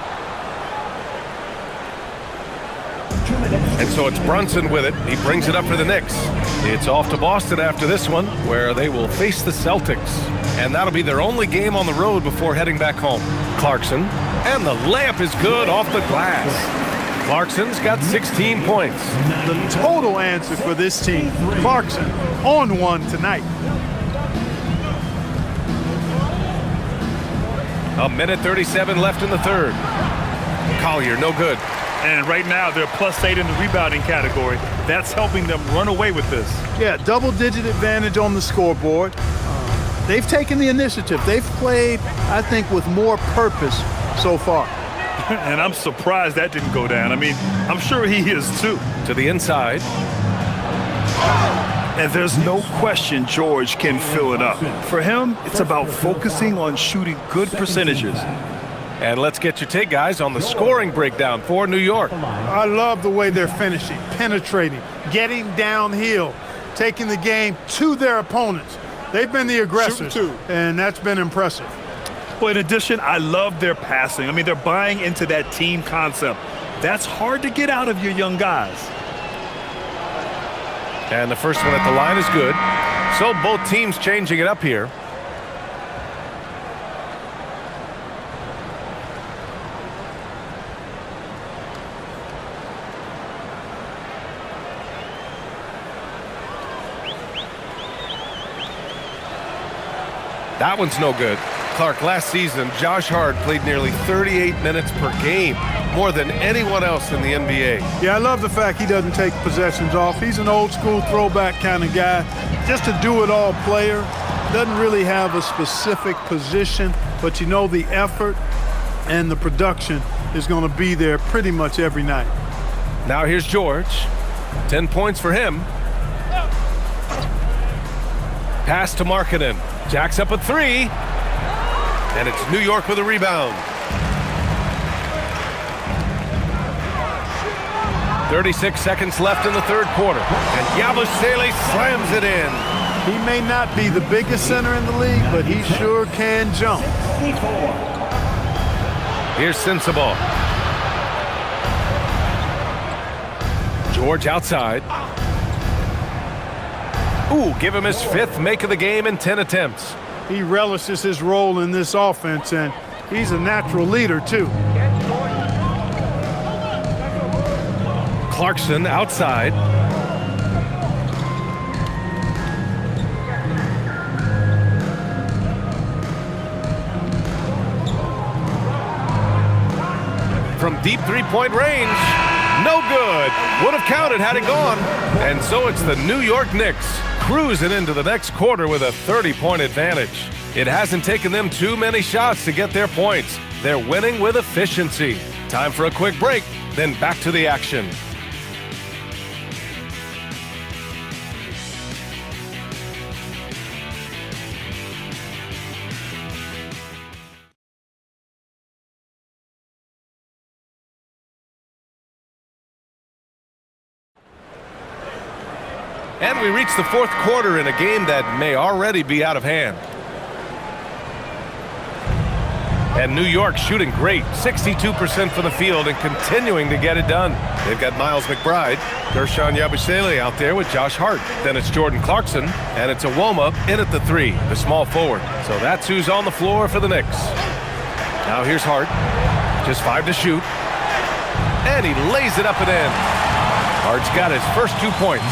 And so it's Brunson with it. He brings it up for the Knicks. It's off to Boston after this one, where they will face the Celtics. And that'll be their only game on the road before heading back home. Clarkson, and the layup is good off the glass. Clarkson's got 16 points.
The total answer for this team, Clarkson on one tonight.
A minute 37 left in the third. Collier, no good.
And right now, they're +8 in the rebounding category. That's helping them run away with this.
Yeah, double-digit advantage on the scoreboard. They've taken the initiative. They've played, I think, with more purpose so far.
And I'm surprised that didn't go down. I mean, I'm sure he is too.
To the inside.
And there's no question George can fill it up. For him, it's about focusing on shooting good percentages.
And let's get your take, guys, on the scoring breakdown for New York.
I love the way they're finishing, penetrating, getting downhill, taking the game to their opponents. They've been the aggressors, and that's been impressive.
Well, in addition, I love their passing. I mean, they're buying into that team concept. That's hard to get out of your young guys.
And the first one at the line is good. So both teams changing it up here. That one's no good. Clark, last season, Josh Hart played nearly 38 minutes per game, more than anyone else in the NBA.
Yeah, I love the fact he doesn't take possessions off. He's an old-school throwback kind of guy. Just a do-it-all player. Doesn't really have a specific position, but you know the effort and the production is going to be there pretty much every night.
Now here's George. 10 points for him. Pass to Markkanen. Jacks up a three. And it's New York with a rebound. 36 seconds left in the third quarter. And Yabusele slams it in.
He may not be the biggest center in the league, but he sure can jump.
Here's Sensabaugh. George outside. Ooh, give him his 5th make of the game in 10 attempts.
He relishes his role in this offense, and he's a natural leader, too.
Clarkson outside. From deep three-point range. No good. Would have counted had it gone. And so it's the New York Knicks cruising into the next quarter with a 30-point advantage. It hasn't taken them too many shots to get their points. They're winning with efficiency. Time for a quick break, then back to the action. And we reach the fourth quarter in a game that may already be out of hand. And New York shooting great, 62% from the field and continuing to get it done. They've got Miles McBride, Guerschon Yabusele out there with Josh Hart. Then it's Jordan Clarkson, and it's Iwoma in at the 3, the small forward. So that's who's on the floor for the Knicks. Now here's Hart, just 5 to shoot. And he lays it up and in. Hart's got his first 2 points.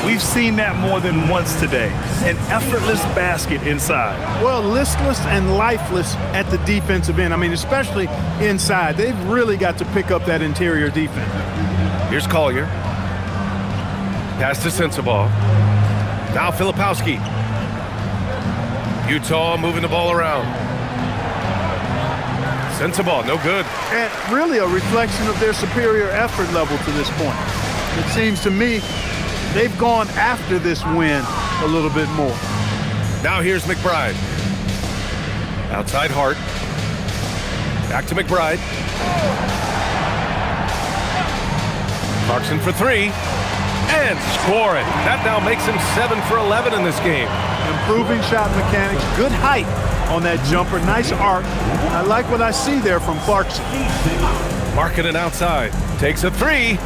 We've seen that more than once today. An effortless basket inside.
Well, listless and lifeless at the defensive end. I mean, especially inside. They've really got to pick up that interior defense.
Here's Collier. Pass to Sensabaugh. Now Filipowski. Utah moving the ball around. Sensabaugh, no good.
And really a reflection of their superior effort level to this point. It seems to me they've gone after this win a little bit more.
Now here's McBride. Outside Hart. Back to McBride. Clarkson for 3. And scoring. That now makes him 7 for 11 in this game.
Improving shot mechanics. Good height on that jumper. Nice arc. I like what I see there from Clarkson.
Markkanen outside. Takes a 3.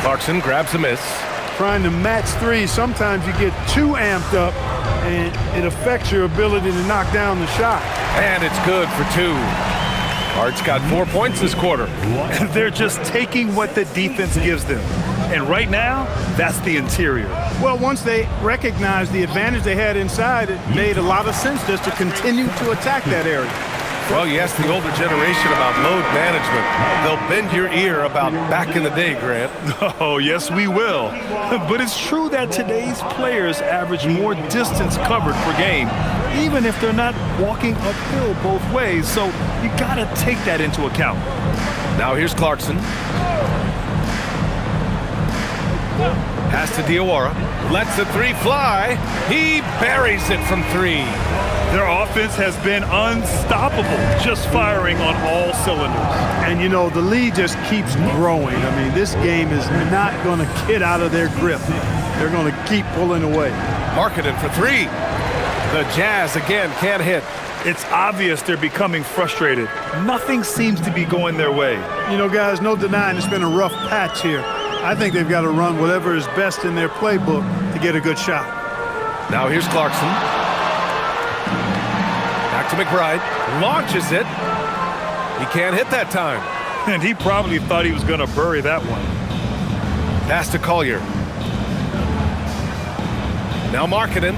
Clarkson grabs a miss.
Trying to match 3, sometimes you get too amped up and it affects your ability to knock down the shot.
And it's good for 2. Hart's got 4 points this quarter.
They're just taking what the defense gives them. And right now, that's the interior.
Well, once they recognized the advantage they had inside, it made a lot of sense just to continue to attack that area.
Well, you ask the older generation about load management. They'll bend your ear about back in the day, Grant.
Oh, yes, we will. But it's true that today's players average more distance covered per game, even if they're not walking uphill both ways. So you got to take that into account.
Now here's Clarkson. Pass to Diawara. Lets the 3 fly. He buries it from 3.
Their offense has been unstoppable, just firing on all cylinders.
And, you know, the lead just keeps growing. I mean, this game is not going to get out of their grip. They're going to keep pulling away.
Markkanen for 3. The Jazz, again, can't hit.
It's obvious they're becoming frustrated. Nothing seems to be going their way.
You know, guys, no denying it's been a rough patch here. I think they've got to run whatever is best in their playbook to get a good shot.
Now here's Clarkson. Back to McBride. Launches it. He can't hit that time.
And he probably thought he was going to bury that one.
Pass to Collier. Now Markkanen.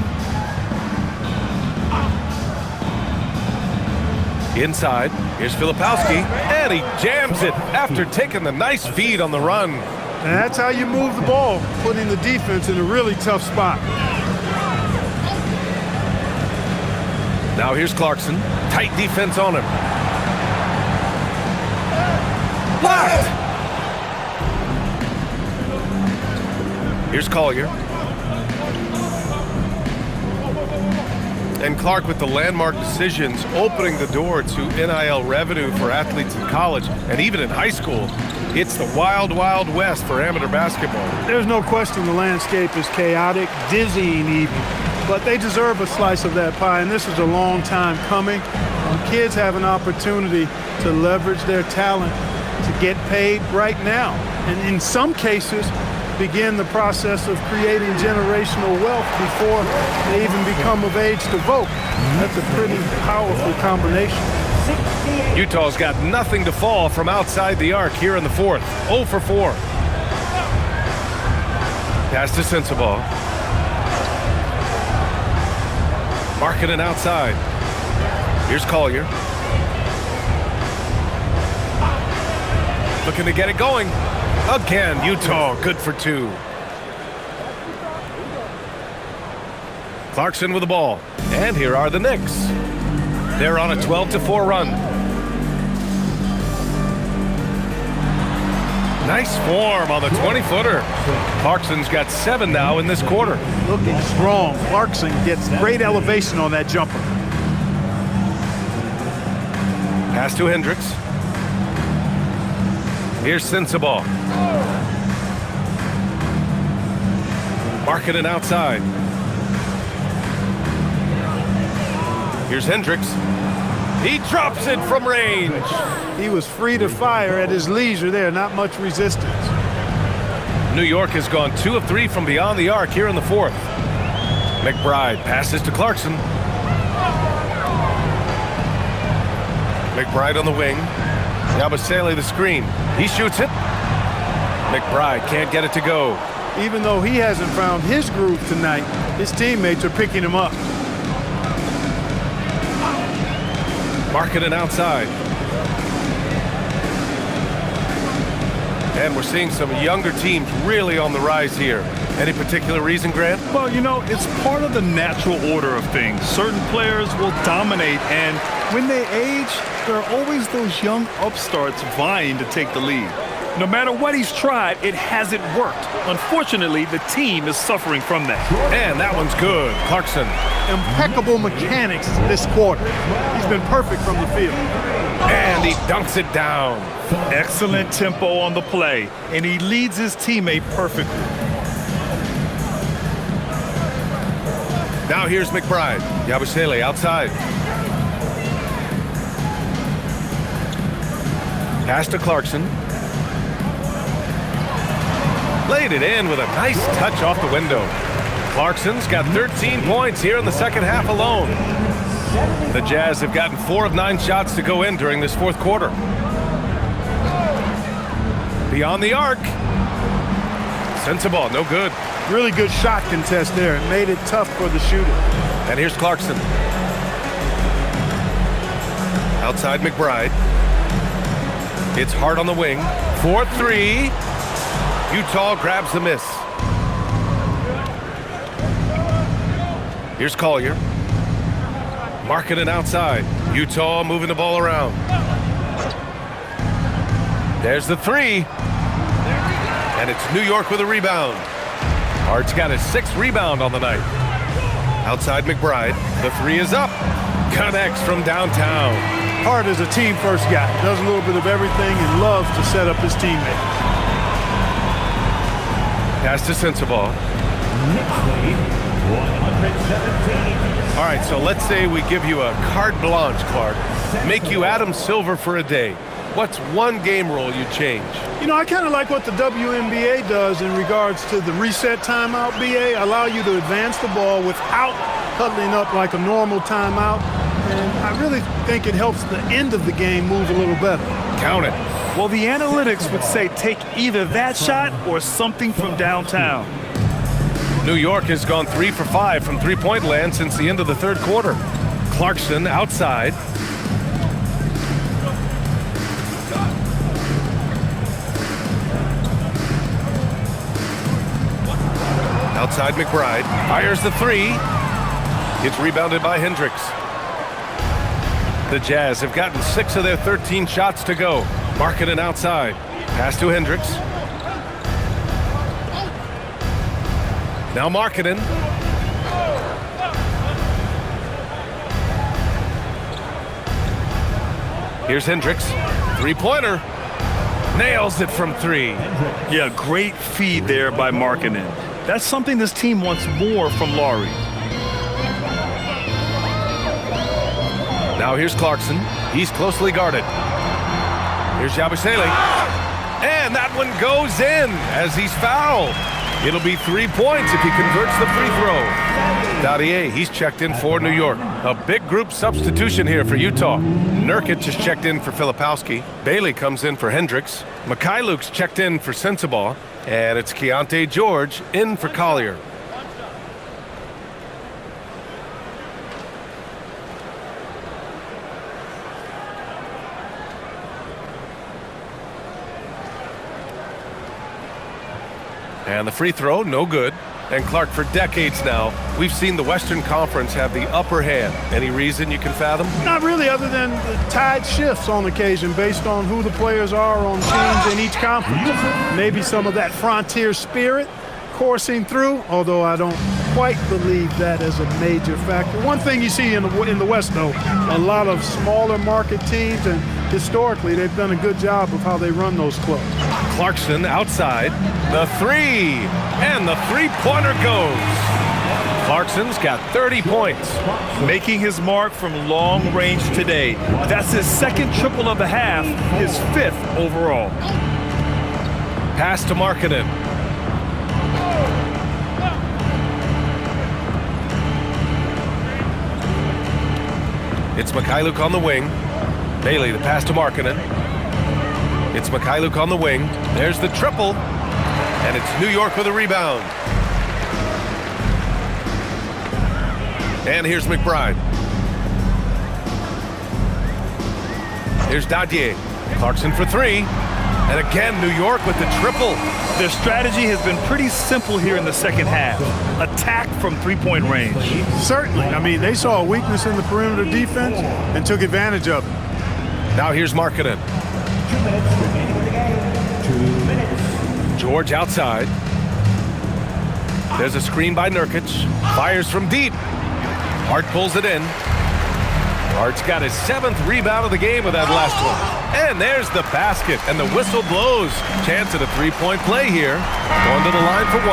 Inside, here's Filipowski, and he jams it after taking the nice feed on the run.
And that's how you move the ball, putting the defense in a really tough spot.
Now here's Clarkson. Tight defense on him. Blocked! Here's Collier. And Clark with the landmark decisions opening the door to NIL revenue for athletes in college and even in high school. It's the wild, wild west for amateur basketball.
There's no question the landscape is chaotic, dizzying even, but they deserve a slice of that pie, and this is a long time coming. Kids have an opportunity to leverage their talent to get paid right now, and in some cases, begin the process of creating generational wealth before they even become of age to vote. That's a pretty powerful combination.
Utah's got nothing to fall from outside the arc here in the fourth. 0 for 4. Pass to Sensabaugh. Markkanen outside. Here's Collier. Looking to get it going. Again, Utah good for 2. Clarkson with the ball. And here are the Knicks. They're on a 12-4 run. Nice form on the 20-footer. Clarkson's got 7 now in this quarter.
Looking strong. Clarkson gets great elevation on that jumper.
Pass to Hendricks. Here's Sensabaugh. Markkanen outside. Here's Hendricks. He drops it from range.
He was free to fire at his leisure there, not much resistance.
New York has gone 2 of 3 from beyond the arc here in the fourth. McBride passes to Clarkson. McBride on the wing. Yabusele the screen. He shoots it. McBride can't get it to go.
Even though he hasn't found his groove tonight, his teammates are picking him up.
Markkanen outside. And we're seeing some younger teams really on the rise here. Any particular reason, Grant?
Well, you know, it's part of the natural order of things. Certain players will dominate, and when they age, there are always those young upstarts vying to take the lead. No matter what he's tried, it hasn't worked. Unfortunately, the team is suffering from that.
And that one's good. Clarkson.
Impeccable mechanics this quarter. He's been perfect from the field.
And he dunks it down.
Excellent tempo on the play, and he leads his teammate perfectly.
Now here's McBride. Yabusele outside. Pass to Clarkson. Laid it in with a nice touch off the window. Clarkson's got 13 points here in the second half alone. The Jazz have gotten 4 of 9 shots to go in during this fourth quarter. Beyond the arc. Sensabaugh, no good.
Really good shot contest there. It made it tough for the shooter.
And here's Clarkson. Outside McBride. It's hard on the wing. 4-3. Utah grabs the miss. Here's Collier. Markkanen outside. Utah moving the ball around. There's the 3. And it's New York with a rebound. Hart's got his 6th rebound on the night. Outside McBride. The 3 is up. Connects from downtown.
Hart is a team-first guy. Does a little bit of everything and loves to set up his teammates.
Pass to Sensabaugh. All right, so let's say we give you a carte blanche, Clark. Make you Adam Silver for a day. What's one game rule you change?
You know, I kind of like what the WNBA does in regards to the reset timeout, BA. Allow you to advance the ball without huddling up like a normal timeout. And I really think it helps the end of the game move a little better.
Count it.
Well, the analytics would say take either that shot or something from downtown.
New York has gone 3 for 5 from three-point land since the end of the third quarter. Clarkson outside. Outside McBride. Fires the three. It's rebounded by Hendricks. The Jazz have gotten 6 of their 13 shots to go. Markkanen outside. Pass to Hendricks. Now Markkanen. Here's Hendricks. Three-pointer. Nails it from 3.
Yeah, great feed there by Markkanen. That's something this team wants more from Lauri.
Now here's Clarkson. He's closely guarded. Here's Yabusele. And that one goes in as he's fouled. It'll be 3 points if he converts the free throw. Dadier, he's checked in for New York. A big group substitution here for Utah. Nurkic is checked in for Filipowski. Bailey comes in for Hendricks. Mikhailuk's checked in for Sensabaugh. And it's Keontae George in for Collier. And the free throw, no good. And Clark, for decades now, we've seen the Western Conference have the upper hand. Any reason you can fathom?
Not really, other than the tide shifts on occasion based on who the players are on teams in each conference. Maybe some of that frontier spirit coursing through, although I don't quite believe that as a major factor. One thing you see in the West, though, a lot of smaller market teams, and historically they've done a good job of how they run those clubs.
Clarkson outside. The three. And the three-pointer goes. Clarkson's got 30 points.
Making his mark from long range today. That's his second triple of the half, his 5th overall.
Pass to Markkanen. It's Mikhailuk on the wing. Bailey, the pass to Markkanen. It's Mikhailuk on the wing. There's the triple. And it's New York with a rebound. And here's McBride. Here's Dadier. Clarkson for 3. And again, New York with the triple.
Their strategy has been pretty simple here in the second half. Attack from three-point range.
Certainly. I mean, they saw a weakness in the perimeter defense and took advantage of it.
Now here's Markkanen.
2 minutes remaining in the game. 2 minutes.
George outside. There's a screen by Nurkic. Fires from deep. Hart pulls it in. Hart's got his 7th rebound of the game with that last one. And there's the basket, and the whistle blows. Chance at a three-point play here. Going to the line for 1.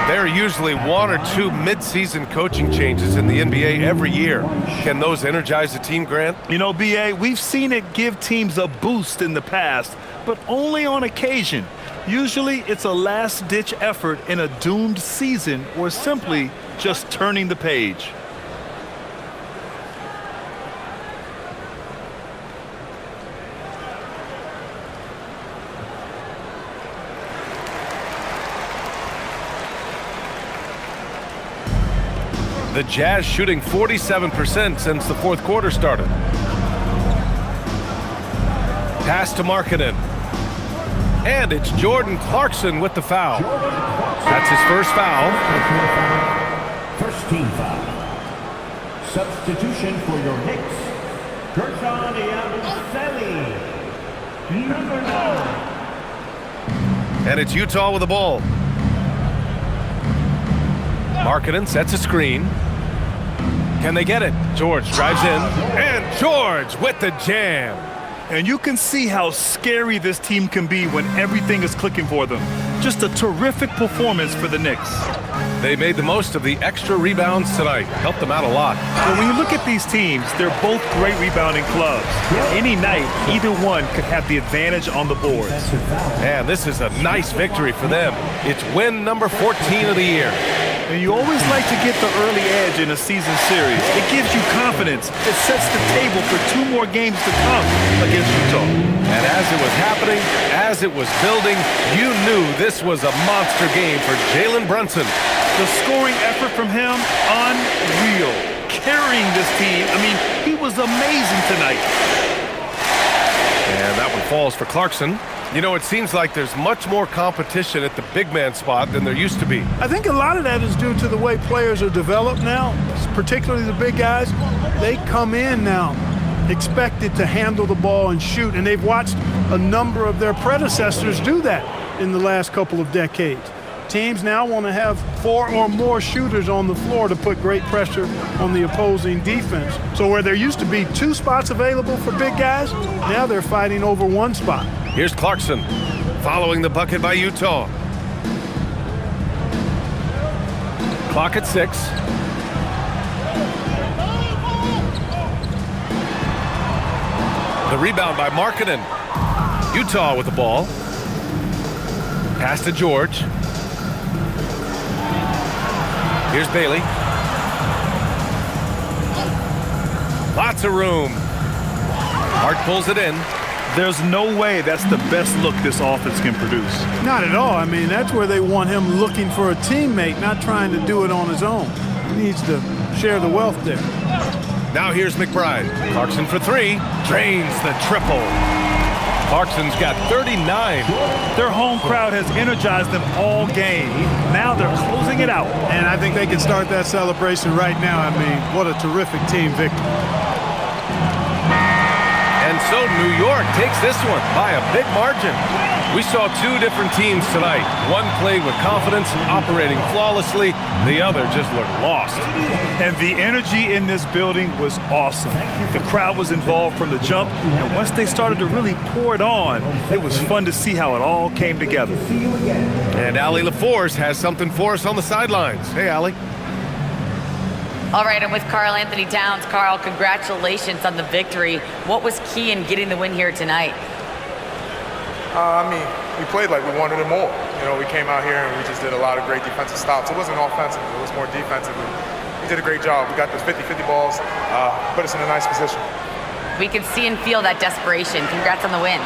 There are usually 1 or 2 mid-season coaching changes in the NBA every year. Can those energize the team, Grant?
You know, B.A., we've seen it give teams a boost in the past, but only on occasion. Usually it's a last-ditch effort in a doomed season or simply just turning the page.
The Jazz shooting 47% since the 4th quarter started. Pass to Markkanen. And it's Jordan Clarkson with the foul. That's his first foul.
First team foul. Substitution for your Knicks. Gershon Yabusele, number 9.
And it's Utah with the ball. Markkanen sets a screen. Can they get it? George drives in. And George with the jam.
And you can see how scary this team can be when everything is clicking for them. Just a terrific performance for the Knicks.
They made the most of the extra rebounds tonight. Helped them out a lot.
But when you look at these teams, they're both great rebounding clubs. Any night, either one could have the advantage on the boards.
And this is a nice victory for them. It's win number 14 of the year.
And you always like to get the early edge in a season series. It gives you confidence. It sets the table for 2 more games to come against Utah.
And as it was happening, as it was building, you knew this was a monster game for Jalen Brunson.
The scoring effort from him, unreal. Carrying this team, I mean, he was amazing tonight.
And that one falls for Clarkson. You know, it seems like there's much more competition at the big man spot than there used to be.
I think a lot of that is due to the way players are developed now, particularly the big guys. They come in now expected to handle the ball and shoot, and they've watched a number of their predecessors do that in the last couple of decades. Teams now want to have 4 or more shooters on the floor to put great pressure on the opposing defense. So where there used to be 2 spots available for big guys, now they're fighting over 1 spot.
Here's Clarkson following the bucket by Utah. Clock at 6. The rebound by Markkanen. Utah with the ball. Pass to George. Here's Bailey. Lots of room. Hart pulls it in.
There's no way that's the best look this offense can produce.
Not at all. I mean, that's where they want him looking for a teammate, not trying to do it on his own. He needs to share the wealth there.
Now here's McBride. Clarkson for 3. Drains the triple. Clarkson's got 39.
Their home crowd has energized them all game. Now they're closing it out.
And I think they can start that celebration right now. I mean, what a terrific team victory.
And so New York takes this one by a big margin. We saw 2 different teams tonight. One played with confidence, operating flawlessly. The other just looked lost.
And the energy in this building was awesome. The crowd was involved from the jump, and once they started to really pour it on, it was fun to see how it all came together.
And Allie LaForce has something for us on the sidelines. Hey, Allie.
All right, I'm with Karl Anthony Towns. Karl, congratulations on the victory. What was key in getting the win here tonight?
I mean, we played like we wanted it more. You know, we came out here and we just did a lot of great defensive stops. It wasn't offensive, it was more defensive. We did a great job. We got those 50-50 balls, put us in a nice position.
We can see and feel that desperation. Congrats on the win.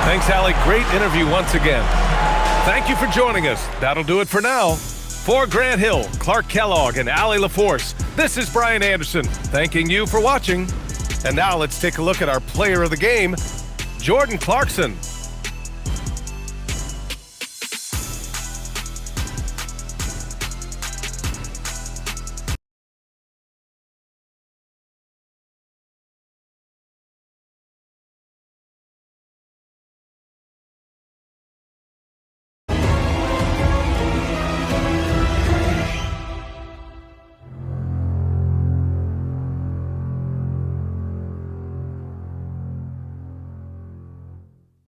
Thanks, Allie. Great interview once again. Thank you for joining us. That'll do it for now. For Grant Hill, Clark Kellogg, and Allie LaForce, this is Brian Anderson, thanking you for watching. And now let's take a look at our player of the game, Jordan Clarkson.